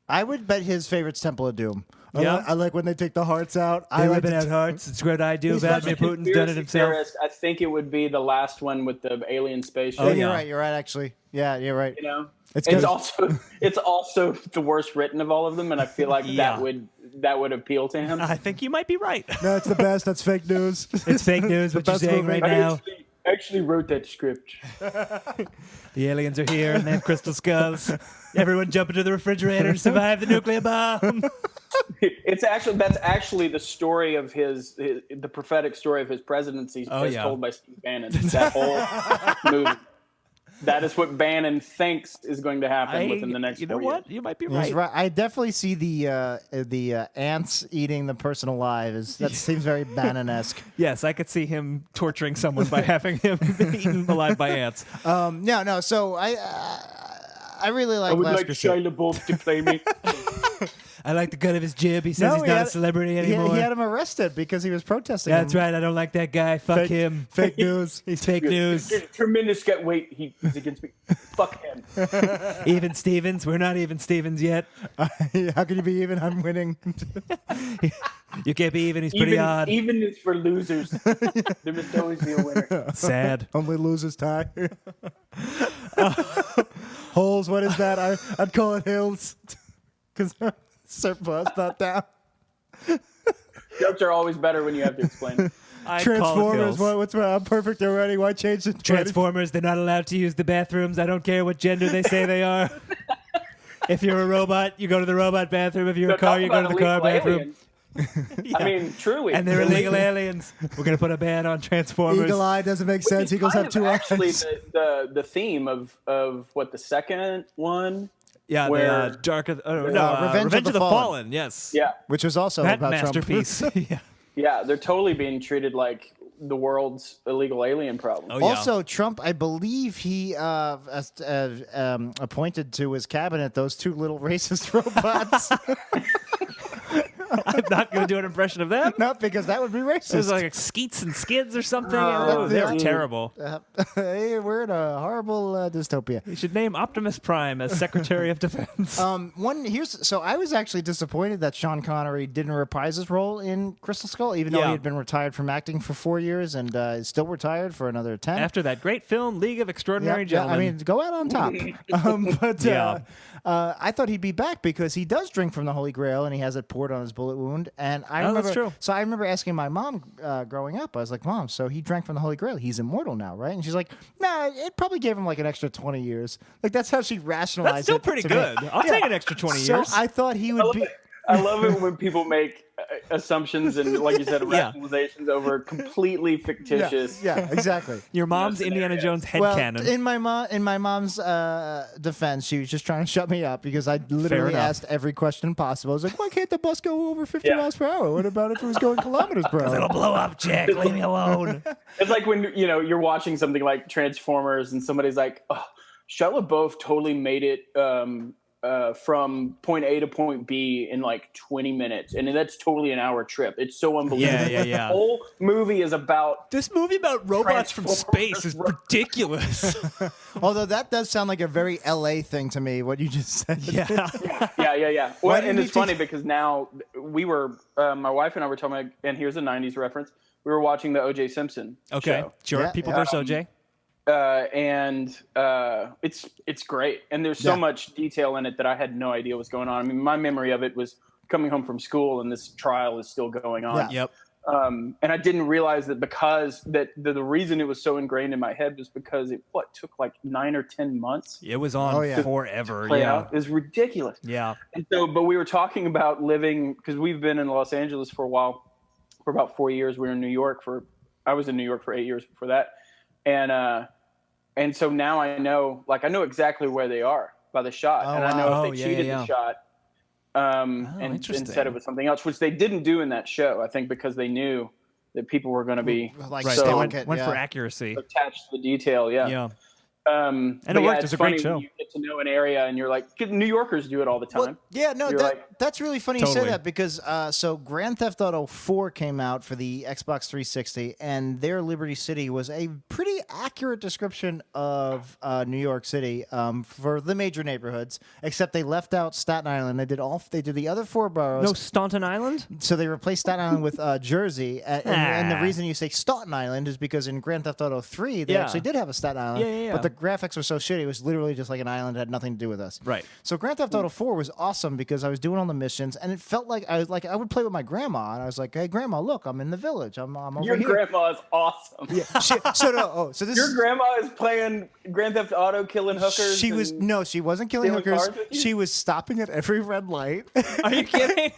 I would bet his favorite's Temple of Doom. Yeah? I like when they take the hearts out. They like ripping out hearts. It's what I do. Vladimir Putin's done it himself. Theorist, I think it would be the last one with the alien spaceship. Oh, Yeah, yeah. you're right. Actually, yeah, you're right. You know, It's it's good. also the worst written of all of them, and I feel like Yeah. that would appeal to him. I think you might be right. No, it's the best. That's fake news. It's fake news, what you're best saying movie. right now. I actually wrote that script. The aliens are here and they have crystal skulls. Everyone jump into the refrigerator to survive the nuclear bomb. That's actually the story of the prophetic story of his presidency as yeah. told by Steve Bannon. That whole movie. That is what Bannon thinks is going to happen within the next 4 years. You know what? You might be He's right. right. I definitely see the ants eating the person alive. That seems very Bannon-esque. Yes, I could see him torturing someone by having him eaten alive by ants. No. So I really like. I would Last like Crusade. Shia LaBeouf to play me. I like the cut of his jib. He says No, he's he not had- a celebrity He anymore. had him arrested because he was protesting. That's him. right. I don't like that guy. Fuck Fake, him. Fake news. He's fake news. Tremendous guy. Wait, he's against me. Fuck him. Even Stevens. We're not even Stevens yet. How can you be even? I'm winning. You can't be even. He's pretty odd. Even is for losers. There must always be a winner. Sad. Only losers tie. Holes. What is that? I'd call it hills. Because surplus, not down. Jokes are always better when you have to explain. I'd call it Transformers. kills. What's wrong? I'm perfect already. Why change it? Transformers, they're not allowed to use the bathrooms. I don't care what gender they say they are. If you're a robot, you go to the robot bathroom. If you're a car, you go to the car bathroom. I mean, truly. And they're illegal aliens. We're going to put a ban on Transformers. Eagle Eye doesn't make Which sense. is Eagles kind have of two actually eyes. the theme of what the second one. Yeah, where- the Dark of Revenge Revenge of of the the Fallen. Fallen. Yes. Yeah, Which was also That about masterpiece. Trump. yeah, they're totally being treated like the world's illegal alien problem. Oh, yeah. Also, Trump, I believe he appointed to his cabinet those two little racist robots. I'm not going to do an impression of them. Not because that would be It was racist. like Skeets and Skids or something. Oh, They're yeah. terrible. Hey, we're in a horrible dystopia. You should name Optimus Prime as Secretary of Defense. So I was actually disappointed that Sean Connery didn't reprise his role in Crystal Skull, even though Yeah. he had been retired from acting for 4 years and is still retired for another 10. After that great film, League of Extraordinary Gentlemen. I mean, go out on top. Yeah. I thought he'd be back because he does drink from the Holy Grail and he has it poured on his bullet wound. And I remember, that's true. So I remember asking my mom growing up. I was like, "Mom, so he drank from the Holy Grail. He's immortal now, right?" And she's like, "Nah, it probably gave him like an extra 20 years." Like that's how she rationalized That's still it pretty to me. good. I'll take an extra 20 So years. I thought he would be. I love it when people make assumptions and, like you said, Yeah. rationalizations over completely fictitious. Yeah, exactly. Your mom's Indiana Jones headcanon. In my mom's defense, she was just trying to shut me up because I literally enough. asked every question possible. I was like, "Why can't the bus go over 50 Yeah. miles per hour? What about if it was going kilometers per hour?" It'll blow up, Jack. Leave me alone. It's like when you're watching something like Transformers and somebody's like, "Oh, Shia LaBeouf totally made it from point A to point B in like 20 minutes, and that's totally an hour trip." It's so unbelievable. Yeah. The whole movie is about This movie about robots from Transformers. space is ridiculous. Although that does sound like a very LA thing to me, what you just said. yeah. yeah. Why Well, didn't and he it's funny because now we were my wife and I were talking about, and here's a 90s reference. we were watching the O.J. Simpson show. Sure. Yeah, People yeah. versus OJ. It's great, and there's so much detail in it that I had no idea was going on. I mean, my memory of it was coming home from school, and this trial is still going on. Yeah. Yep. And I didn't realize that because the reason it was so ingrained in my head was because it took like 9 or 10 months. It was on forever. Play out. It was ridiculous. Yeah. And so, but we were talking about living, because we've been in Los Angeles for a while, for about 4 years. We were in New York I was in New York for 8 years before that. And so now I know exactly where they are by the shot. And I know if they cheated the shot and said it was something else, which they didn't do in that show, I think, because they knew that people were going to be Like, Right. so They went for accuracy. attached to the detail. Yeah. Yeah. And it worked. It's a great show. You get to know an area, and you're like, New Yorkers do it all the time. Well, yeah, no, that's really funny you Totally. say that because so Grand Theft Auto 4 came out for the Xbox 360, and their Liberty City was a pretty accurate description of New York City for the major neighborhoods, except they left out Staten Island. They did the other 4 boroughs. No Staunton Island? So they replaced Staten Island with Jersey, and the reason you say Staten Island is because in Grand Theft Auto 3 they actually did have a Staten Island, Yeah. but the graphics were so shitty it was literally just like an island, it had nothing to do with us. Right. So Grand Theft Auto 4 was awesome because I was doing all the missions, and it felt like I would play with my grandma, and I was like, "Hey, Grandma, look, I'm in the village. I'm over Your here." grandma is awesome. Yeah. So this Your grandma is playing Grand Theft Auto, killing hookers. She wasn't killing stealing hookers. cars with you? She was stopping at every red light. Are you kidding?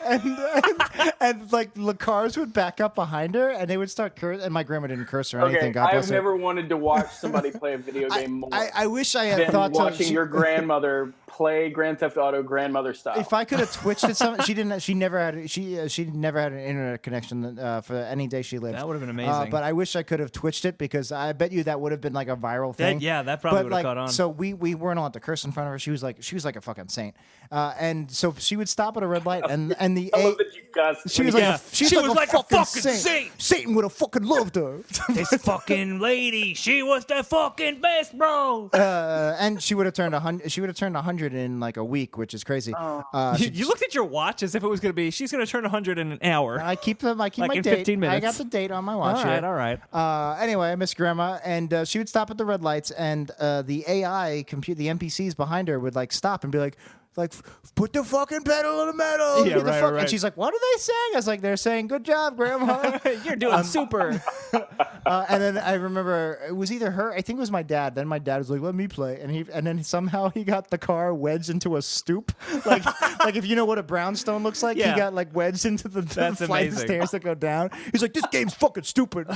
and like the cars would back up behind her, and they would start curse. And my grandma didn't curse or anything. God bless I've her. never wanted to watch somebody play a video game more I wish I had than thought watching your grandmother play Grand Theft Auto grandmother style. If I could have twitched at something, she didn't. She never had an internet connection for any day she lived. That would have been amazing. But I wish I could have twitched it because I bet you that would have been like a viral thing. That probably But, would have caught on. So we weren't allowed to curse in front of her. She was like a fucking saint. And so she would stop at a red light, and the I love that you guys. she was like a fucking saint. Satan would have fucking loved her. This fucking lady, she was the fucking best, bro. And she would have turned 100. She would have turned 100 in like a week, which is crazy. You looked at your watch as if it was going to be. She's going to turn 100 in an hour. I keep my Like date. in 15 minutes. I got the date on my watch. All right. Anyway, I miss Grandma, and she would stop at the red lights, and the AI the NPCs behind her would like stop and be like, put the fucking pedal to the metal. Yeah, Get the right. And she's like, what are they saying? I was like, they're saying, good job, Grandma. You're doing super. And then I remember it was either her. I think it was my dad. Then my dad was like, let me play, and then somehow he got the car wedged into a stoop, like if you know what a brownstone looks like. Yeah. He got like wedged into the flight of amazing. stairs that go down. He's like, this game's fucking stupid.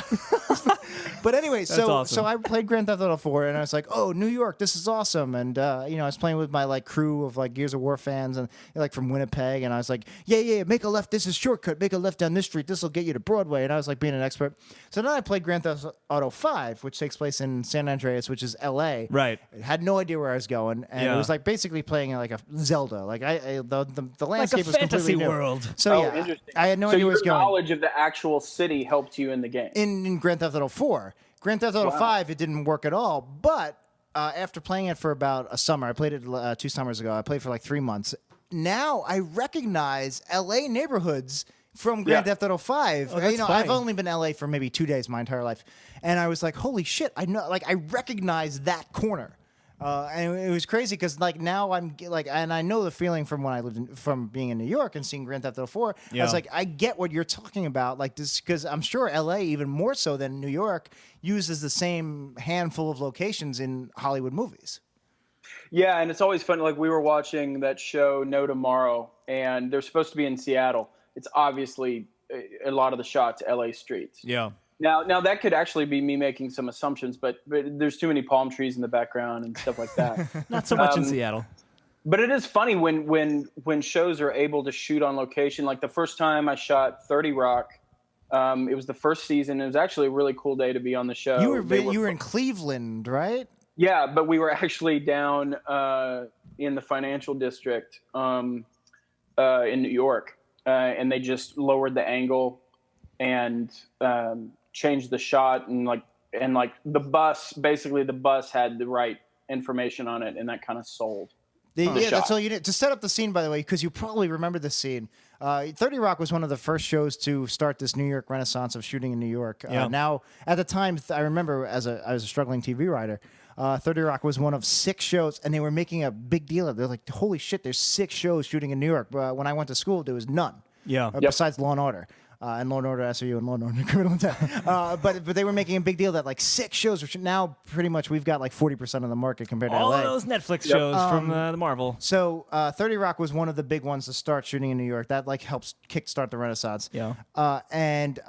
But anyway, so awesome. I played Grand Theft Auto 4, and I was like, oh, New York, this is awesome. And I was playing with my like crew of like Gears of War fans, and like from Winnipeg, and I was like, yeah, make a left. This is shortcut. Make a left down this street. This will get you to Broadway. And I was like being an expert. So then I played Grand Theft Auto 5, which takes place in San Andreas, which is L.A. Right. I had no idea where I was going, and it was like basically playing like a Zelda. Like the landscape was fantasy completely new. world. So Interesting. I had no idea where I was your going. knowledge of the actual city helped you in the game. In Grand Theft Auto 4. Grand Theft Auto 5, it didn't work at all. But after playing it for about a summer, I played it 2 summers ago. I played for like 3 months. Now I recognize L.A. neighborhoods from Grand Theft Auto 5. That's funny. I've only been in L.A. for maybe 2 days my entire life, and I was like, "Holy shit!" I know, like, I recognize that corner, and it was crazy because like now I'm like, and I know the feeling from when I lived from being in New York and seeing Grand Theft Auto 4. I was like, I get what you're talking about, like this, because I'm sure L.A. even more so than New York uses the same handful of locations in Hollywood movies. Yeah, and it's always fun. Like we were watching that show No Tomorrow, and they're supposed to be in Seattle. It's obviously a lot of the shots LA streets. Yeah. Now that could actually be me making some assumptions, but there's too many palm trees in the background and stuff like that. Not so much in Seattle. But it is funny when shows are able to shoot on location. Like the first time I shot 30 Rock, it was the first season. It was actually a really cool day to be on the show. You were in Cleveland, right? Yeah, but we were actually down in the financial district in New York, and they just lowered the angle and changed the shot, and the bus had the right information on it, and that kind of sold. That's all you did to set up the scene, by the way, because you probably remember this scene. 30 Rock was one of the first shows to start this New York renaissance of shooting in New York. Yeah. Now, at the time, I remember I was a struggling TV writer. 30 Rock was one of 6 shows, and they were making a big deal of it. They're like, holy shit, there's 6 shows shooting in New York. When I went to school, there was none. Yeah. Besides Law and Order. And Law and Order SVU and Law and Order Criminal Intent. But they were making a big deal that like 6 shows, which now pretty much we've got like 40% of the market compared to All LA. of those Netflix shows from the Marvel. So 30 Rock was one of the big ones to start shooting in New York. That like helps kickstart the Renaissance. Yeah. And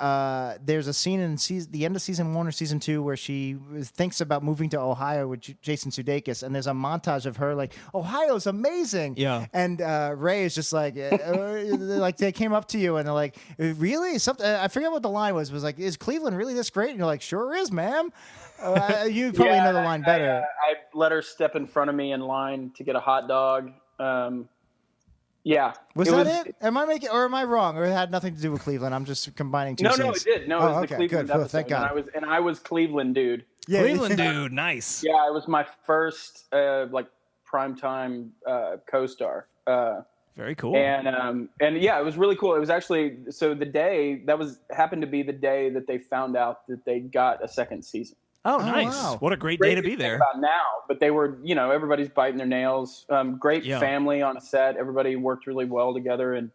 there's a scene in the end of season 1 or season 2 where she thinks about moving to Ohio with Jason Sudeikis, and there's a montage of her like, Ohio's amazing. Yeah. And Ray is just like, like they came up to you and they're like, really? Something I forget what the line was like, is Cleveland really this great? And you're like, sure is, ma'am. You probably know the line better. I let her step in front of me in line to get a hot dog. Yeah. Was it? Am I wrong? Or it had nothing to do with Cleveland? I'm just combining two scenes. No, it did. No, it was the Cleveland good. episode. Thank God. And I was Cleveland dude. Yeah, Cleveland dude, nice. Yeah, it was my first like primetime co-star. Very cool. And yeah, it was really cool. It was actually the day happened to be the day that they found out that they got a second season. Oh, nice. Wow. What a great day to be there. About now, but they were, everybody's biting their nails. Great family on a set. Everybody worked really well together, and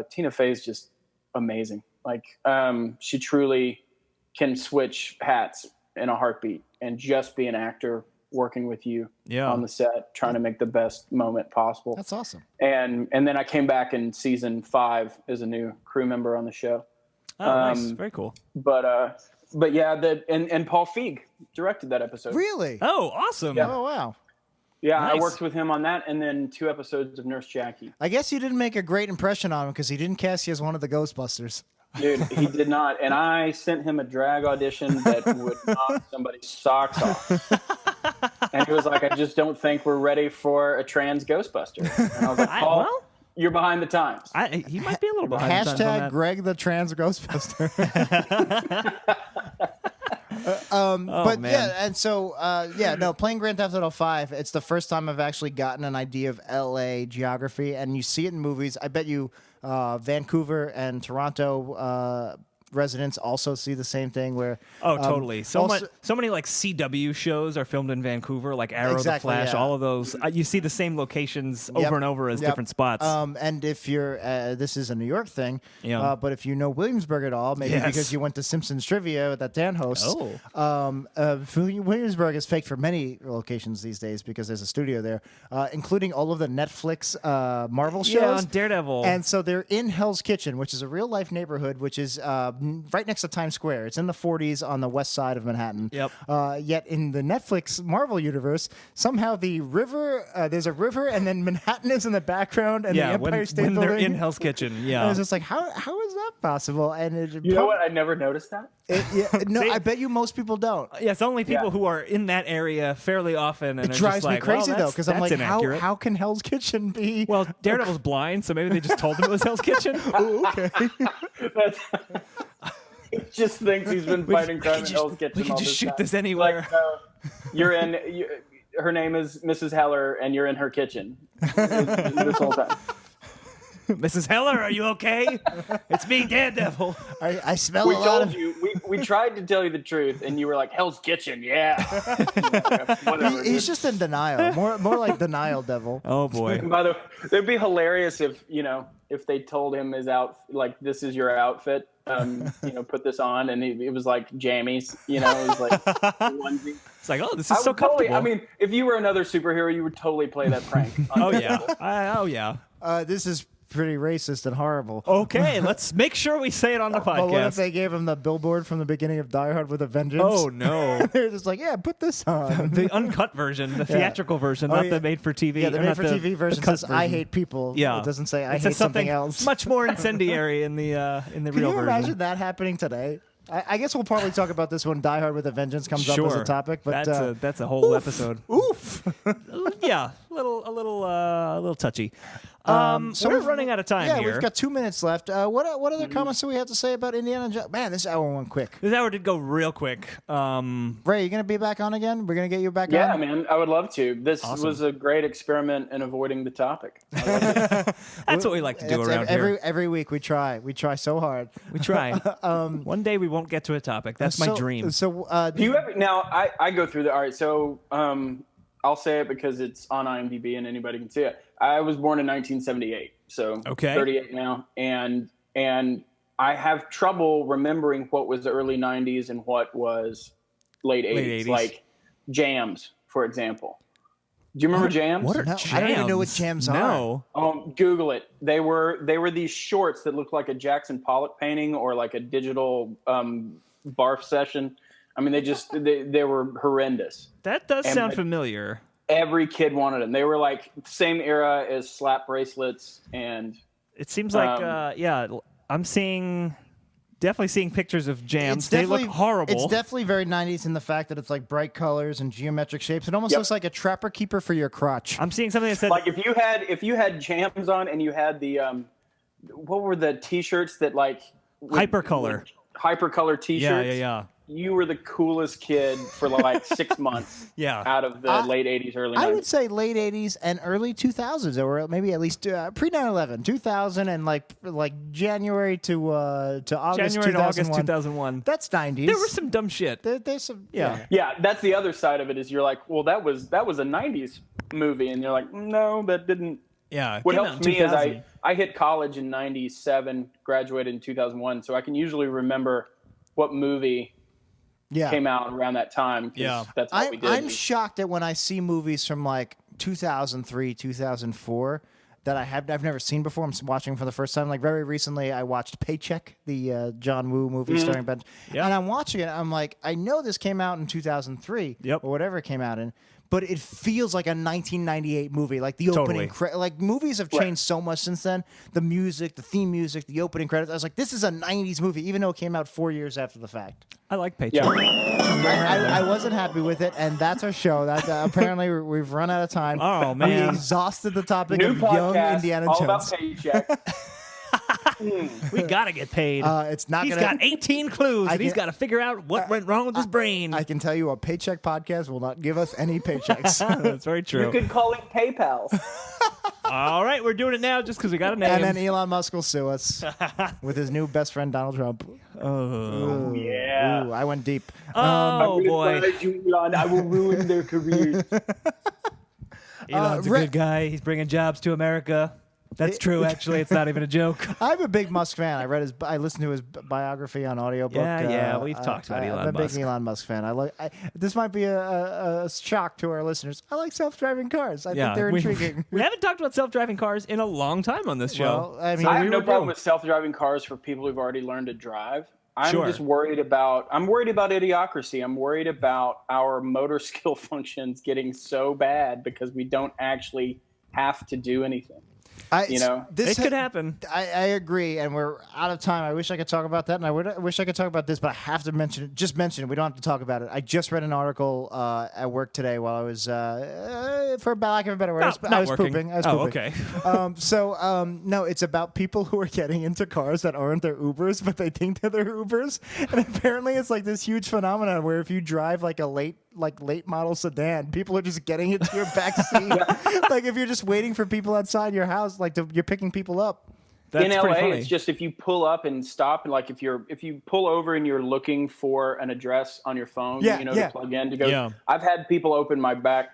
Tina Fey's just amazing. Like she truly can switch hats in a heartbeat and just be an actor working with you on the set, trying to make the best moment possible. That's awesome. And then I came back in season 5 as a new crew member on the show. Oh, nice. Very cool. But yeah, and Paul Feig directed that episode. Really? Oh, awesome. Yeah. Oh, wow. Yeah, Nice. I worked with him on that, and then 2 episodes of Nurse Jackie. I guess you didn't make a great impression on him because he didn't cast you as one of the Ghostbusters. Dude, he did not. And I sent him a drag audition that would knock somebody's socks off. And he was like, I just don't think we're ready for a trans Ghostbuster. And I was like, Paul, you're behind the times. He might be a little behind the times on Hashtag that. Greg the trans Ghostbuster. But man. yeah, and so playing Grand Theft Auto 5, it's the first time I've actually gotten an idea of LA geography, and you see it in movies. I bet you Vancouver and Toronto residents also see the same thing where totally. So many like CW shows are filmed in Vancouver, like Arrow, Exactly, The Flash, yeah. all of those. You see the same locations over and over as different spots. And if you're, this is a New York thing, Yeah. but if you know Williamsburg at all, maybe Yes. because you went to Simpsons Trivia that Dan hosts. Oh. Williamsburg is fake for many locations these days because there's a studio there, including all of the Netflix Marvel shows. Yeah, on Daredevil. And so they're in Hell's Kitchen, which is a real life neighborhood, which is right next to Times Square. It's in the 40s on the west side of Manhattan. Yep. Yet in the Netflix Marvel universe, somehow the river, there's a river, and then Manhattan is in the background, and the Empire State when Building. they're in Hell's Kitchen. Yeah. And I was just like, how is that possible? And You know what? I never noticed that. no, I bet you most people don't. Yeah, it's only people who are in that area fairly often. And It drives me crazy though, because I'm like, inaccurate. how can Hell's Kitchen be? Well, Daredevil's blind, so maybe they just told him it was Hell's Kitchen. Oh, okay. He just thinks he's been fighting crime in Hell's Kitchen. We can all just this shoot time. this anywhere. Like, her name is Mrs. Heller, and you're in her kitchen this whole time. Mrs. Heller, are you okay? It's me, Daredevil. I smell We a lot told of. you. We tried to tell you the truth, and you were like, "Hell's Kitchen, yeah." Whatever. He's just in denial. More like denial devil. Oh boy. By the way, it'd be hilarious if they told him his like, this is your outfit. Put this on, and it was like jammies. It was like onesie. It's like, oh, this I is so would totally. comfortable. I mean, if you were another superhero, you would totally play that prank. oh yeah. Oh yeah. This is pretty racist and horrible. Okay, let's make sure we say it on the podcast. But what if they gave him the billboard from the beginning of Die Hard with a Vengeance? Oh no. They're just like, yeah, put this on. The uncut version, the theatrical version, not the made-for-TV. Yeah, the or not made-for-TV version cut says, "I hate people." Yeah, It doesn't say, "I It says hate something else." much more incendiary in the Can real you version. imagine that happening today? I guess we'll probably talk about this when Die Hard with a Vengeance comes up as a topic. But that's a whole episode. Oof. Yeah, a little touchy. So we're running out of time yeah, here. we've got 2 minutes left. What other comments do we have to say about Indiana Jones? Man, this hour went quick. This hour did go real quick. Ray, you going to be back on again? We're going to get you back on? Yeah, man, I would love to. This Awesome. was a great experiment in avoiding the topic. That's what we like to do around here. Every week we try. We try so hard. We try. One day we won't get to a topic. That's my dream. So, Do you ever now? I go through the all right. So I'll say it because it's on IMDb and anybody can see it. I was born in 1978, so Okay. 38 now, and I have trouble remembering what was the early 90s and what was late 80s, like Jams, for example. Do you remember Jams? What are No, jams? I don't even know what jams are. No. Google it. They were these shorts that looked like a Jackson Pollock painting or like a digital barf session. I mean, they were horrendous. That does sound familiar. Every kid wanted them. They were like the same era as slap bracelets, and It seems like, I'm definitely seeing pictures of jams. They look horrible. It's definitely very 90s in the fact that it's like bright colors and geometric shapes. It almost looks like a trapper keeper for your crotch. I'm seeing something that said like if you had jams on and you had the what were the T-shirts that like hypercolor T-shirts? Yeah. You were the coolest kid for like 6 months. Yeah. Out of the late 80s, early 90s. I would say late 80s and early 2000s, or maybe at least pre 9/11, 2000 and like January to August. January to August 2001. That's 90s. There was some dumb shit. There's some Yeah. Yeah, that's the other side of it. Is you're like, well, that was a 90s movie, and you're like, no, that didn't. Yeah. What came out helps in me is 2000. I hit college in 97, graduated in 2001, so I can usually remember what movie came out around that time. Yeah. That's what we did. I'm shocked that when I see movies from like 2003, 2004 that I've never seen before. I'm watching for the first time. Like very recently, I watched Paycheck, the John Woo movie starring Ben. Yeah. And I'm watching it. I'm like, I know this came out in 2003 or whatever it came out in. But it feels like a 1998 movie, like the opening. Like movies have changed so much since then. The music, the theme music, the opening credits. I was like, this is a 90s movie, even though it came out 4 years after the fact. I like Paycheck. Yeah. I wasn't happy with it, and that's our show. That apparently we've run out of time. Oh, man. We exhausted the topic New of young podcast, Indiana all Jones. about Paycheck. We gotta get paid. It's not. He's gonna, got 18 clues, and he's can- got to figure out what went wrong with his brain. I can tell you, a Paycheck podcast will not give us any paychecks. That's very true. You could call it PayPal. All right, we're doing it now just because we got a name. And then Elon Musk will sue us with his new best friend Donald Trump. oh, Yeah. Ooh, I went deep. oh boy. I will ruin their careers. Elon's a good guy. He's bringing jobs to America. That's true, actually. It's not even a joke. I'm a big Musk fan. I listened to his biography on audiobook. Yeah, we've talked about Elon I'm a Musk. big Elon Musk fan. This might be a shock to our listeners. I like self-driving cars. I think they're intriguing. We haven't talked about self-driving cars in a long time on this show. Well, I mean, I have we no were problem due. with self-driving cars for people who've already learned to drive. I'm Sure. just worried about idiocracy. I'm worried about our motor skill functions getting so bad because we don't actually have to do anything. It could happen. I agree, and we're out of time. I wish I could talk about that, and I wish I could talk about this, but I have to mention it. Just mention it. We don't have to talk about it. I just read an article at work today while I was, for lack of a better word, I was pooping. I was pooping. Okay. No, it's about people who are getting into cars that aren't their Ubers, but they think they're their Ubers, and apparently it's like this huge phenomenon where if you drive like a late model sedan, people are just getting into your back seat. Like if you're just waiting for people outside your house, you're picking people up. That's in pretty LA, funny. it's just if you pull up and stop, and like if you pull over and you're looking for an address on your phone, to plug in to go. Yeah. I've had people open my back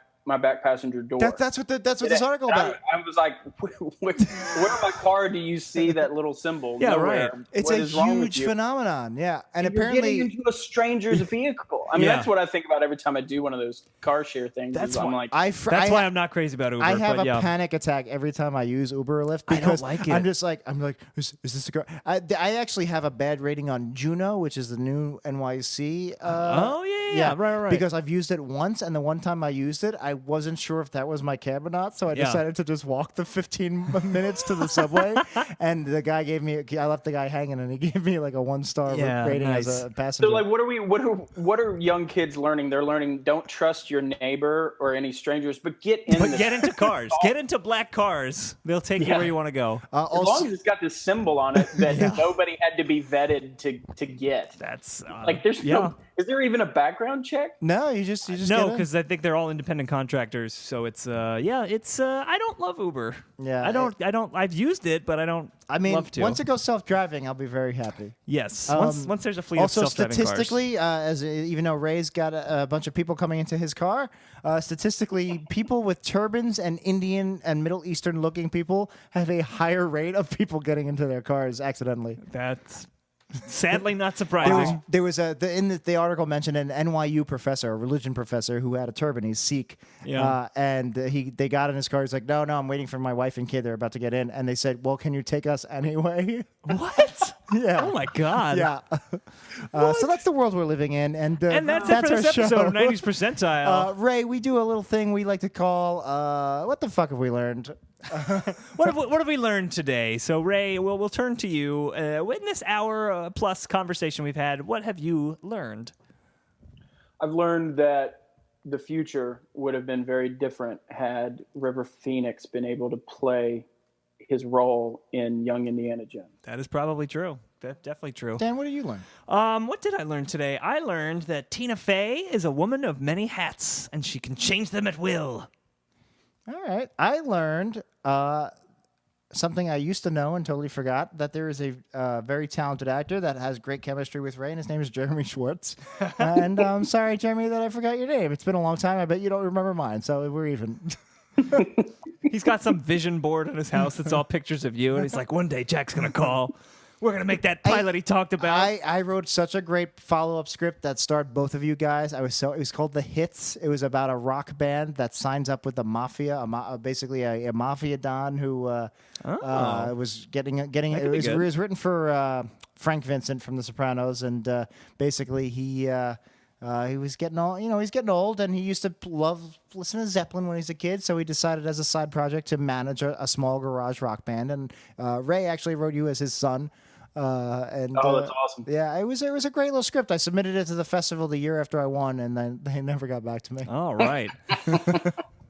passenger door. That's what this article And about. I was like, where in my car do you see that little symbol? Yeah, Nowhere. right. It's What a is wrong with huge you? phenomenon. Yeah, and You're apparently getting into a stranger's vehicle. I mean, Yeah. that's what I think about every time I do one of those car share things. That's is I'm why- like, That's why I'm not crazy about Uber. I have but a yeah. panic attack every time I use Uber or Lyft I don't because like it. I'm like, is this a car? I actually have a bad rating on Juno, which is the new NYC. Oh, yeah. Right. Because I've used it once, and the one time I used it, I wasn't sure if that was my cab or not, so I decided to just walk the 15 minutes to the subway. And the guy I left the guy hanging, and he gave me like a 1-star rating as a passenger. So like, what are young kids learning? They're learning don't trust your neighbor or any strangers, but get into cars. Get into black cars. They'll take you where you want to go. As long as it's got this symbol on it that nobody had to be vetted to get. That's like there's no. Is there even a background check? No, you just no, because I think they're all independent contractors. So it's I don't love Uber. Yeah, I don't. I've used it, but I don't. Love to. Once it goes self-driving, I'll be very happy. Yes. Once there's a fleet of self-driving cars. Also, statistically, even though Ray's got a bunch of people coming into his car, statistically, people with turbans and Indian and Middle Eastern-looking people have a higher rate of people getting into their cars accidentally. That's sadly not surprising. There was the article mentioned an NYU professor, a religion professor, who had a turban. He's Sikh, and they got in his car. He's like, no, I'm waiting for my wife and kid. They're about to get in, and they said, well, can you take us anyway? What? Yeah. Oh my God. Yeah. So that's the world we're living in, and that's it for this episode of 90s Percentile. Ray, we do a little thing we like to call what the fuck have we learned? What have we learned today? So Ray, we'll turn to you. In this hour plus conversation we've had, what have you learned? I've learned that the future would have been very different had River Phoenix been able to play his role in Young Indiana Jones. That is probably true. Definitely true. Dan, what did you learn? What did I learn today? I learned that Tina Fey is a woman of many hats, and she can change them at will. All right. I learned something I used to know and totally forgot, that there is a very talented actor that has great chemistry with Ray, and his name is Jeremy Schwartz. And I'm sorry, Jeremy, that I forgot your name. It's been a long time. I bet you don't remember mine, so we're even. He's got some vision board in his house that's all pictures of you, and he's like, one day Jack's going to call. We're going to make that pilot he talked about. I wrote such a great follow-up script that starred both of you guys. It was called The Hits. It was about a rock band that signs up with the mafia, basically a mafia don who was getting it was written for Frank Vincent from The Sopranos, and basically he was getting he's getting old, and he used to listen to Zeppelin when he was a kid, so he decided as a side project to manage a small garage rock band. And Ray actually wrote you as his son. That's awesome. Yeah, it was a great little script. I submitted it to the festival the year after I won, and then they never got back to me. All right.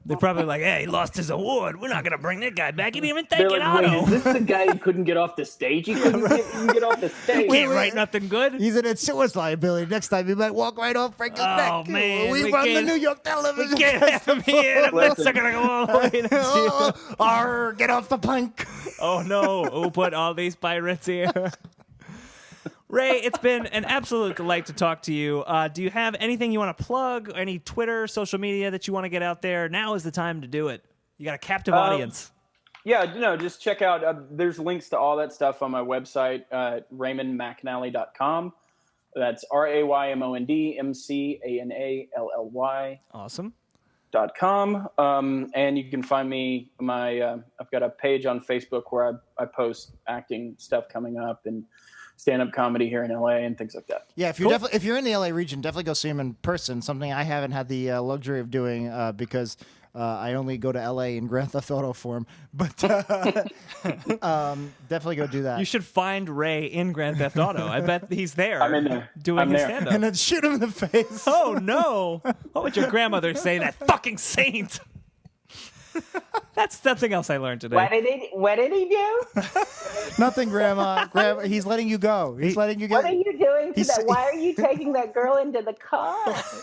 They're probably like, hey, he lost his award. We're not going to bring that guy back. He didn't even thank it out. Is this the guy who couldn't get off the stage? He couldn't get off the stage. Can't write nothing good. He's an insurance liability. Next time he might walk right off Frank's neck. Oh, man. We run the New York television. We can't have him here. The bets are going to go all the way next year. Get off the plank. Oh, no. Who put all these pirates here? Ray, it's been an absolute delight to talk to you. Do you have anything you want to plug? Any Twitter, social media that you want to get out there? Now is the time to do it. You got a captive audience. Yeah, just check out. There's links to all that stuff on my website, RaymondMcAnally.com. That's RaymondMcAnally. Awesome. .com. And you can find me. I've got a page on Facebook where I post acting stuff coming up and stand-up comedy here in LA and things like that. Yeah, if you're in the LA region, definitely go see him in person. Something I haven't had the luxury of doing because I only go to LA in Grand Theft Auto form. But definitely go do that. You should find Ray in Grand Theft Auto. I bet he's there. I'm in there. Doing his stand-up. And then shoot him in the face. Oh no! What would your grandmother say? That fucking saint. That's something else I learned today. What did he do? Nothing, Grandma. He's letting you go. He's letting you go. What are you doing to that? Why are you taking that girl into the car?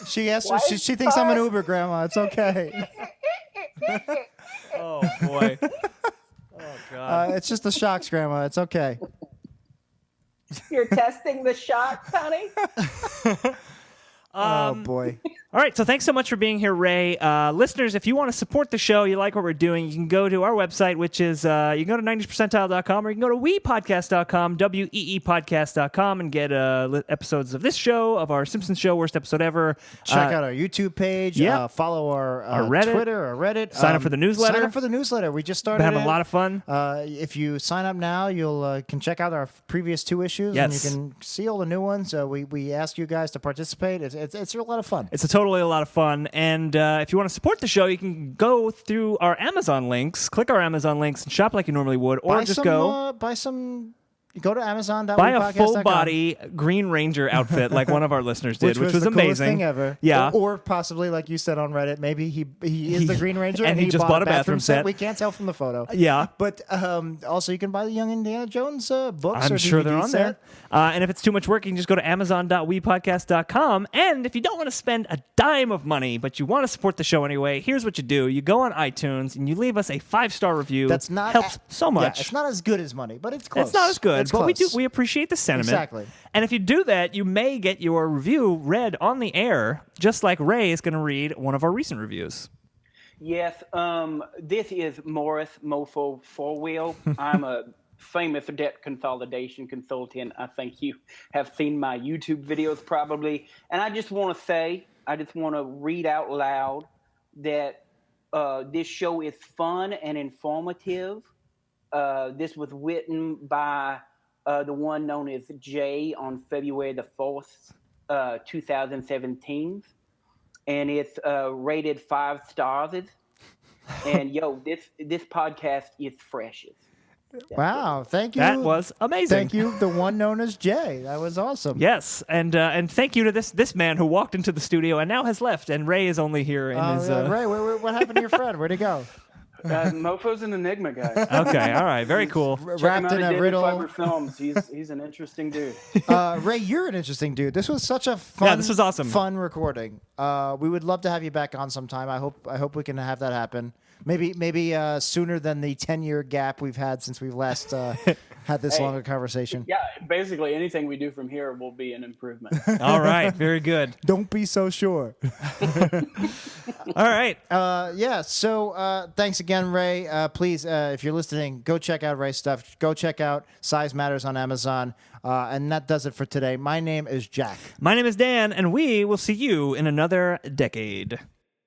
She asked her. She thinks I'm an Uber, Grandma. It's okay. Oh boy. Oh god. It's just the shocks, Grandma. It's okay. You're testing the shocks, honey? Oh boy. All right, so thanks so much for being here, Ray. Listeners, if you want to support the show, you like what we're doing, you can go to our website, which is you can go to 90spercentile.com, or you can go to weepodcast.com, weepodcast.com, and get episodes of this show, of our Simpsons show, worst episode ever. Check out our YouTube page. Yeah. Follow our Reddit. Twitter, our Reddit. Sign up for the newsletter. Sign up for the newsletter. We just started. We're having a lot of fun. If you sign up now, you'll can check out our previous 2 issues, Yes. and you can see all the new ones. We ask you guys to participate. It's a lot of fun. It's a total totally a lot of fun. And if you want to support the show, you can go through our Amazon links, click our Amazon links, and shop like you normally would, or go to Amazon. Buy a full-body Green Ranger outfit like one of our listeners did, which was the amazing. Coolest thing ever. Yeah. Or possibly, like you said on Reddit, maybe he is the Green Ranger and he just bought a bathroom set. We can't tell from the photo. Yeah. But also, you can buy the Young Indiana Jones books. I'm sure they're on there. And if it's too much work, you can just go to amazon.wepodcast.com. And if you don't want to spend a dime of money, but you want to support the show anyway, here's what you do. You go on iTunes and you leave us a 5-star review. That's not helps so much. Yeah, it's not as good as money, but it's close. It's not as good, it's but close. we appreciate the sentiment. Exactly. And if you do that, you may get your review read on the air, just like Ray is going to read one of our recent reviews. Yes, this is Morris Mofo Four-Wheel. I'm a famous debt consolidation consultant. I think you have seen my YouTube videos probably. And I just want to read out loud that this show is fun and informative. This was written by the one known as Jay on February the 4th, 2017. And it's rated 5 stars. And this podcast is fresh. Wow, thank you. That was amazing. Thank you, the one known as Jay. That was awesome. Yes, and thank you to this man who walked into the studio and now has left, and Ray is only here in his... Ray, what happened to your friend? Where'd he go? Mofo's an enigma, guys. Okay, all right, very cool. Wrapped in a riddle. Fiber Films. He's an interesting dude. Ray, you're an interesting dude. This was such a fun, this was awesome. Fun recording. We would love to have you back on sometime. I hope we can have that happen. Maybe sooner than the 10-year gap we've had since we've last had this longer conversation. Yeah, basically anything we do from here will be an improvement. All right, very good. Don't be so sure. All right. So thanks again, Ray. Please, if you're listening, go check out Ray's stuff. Go check out Size Matters on Amazon. And that does it for today. My name is Jack. My name is Dan, and we will see you in another decade.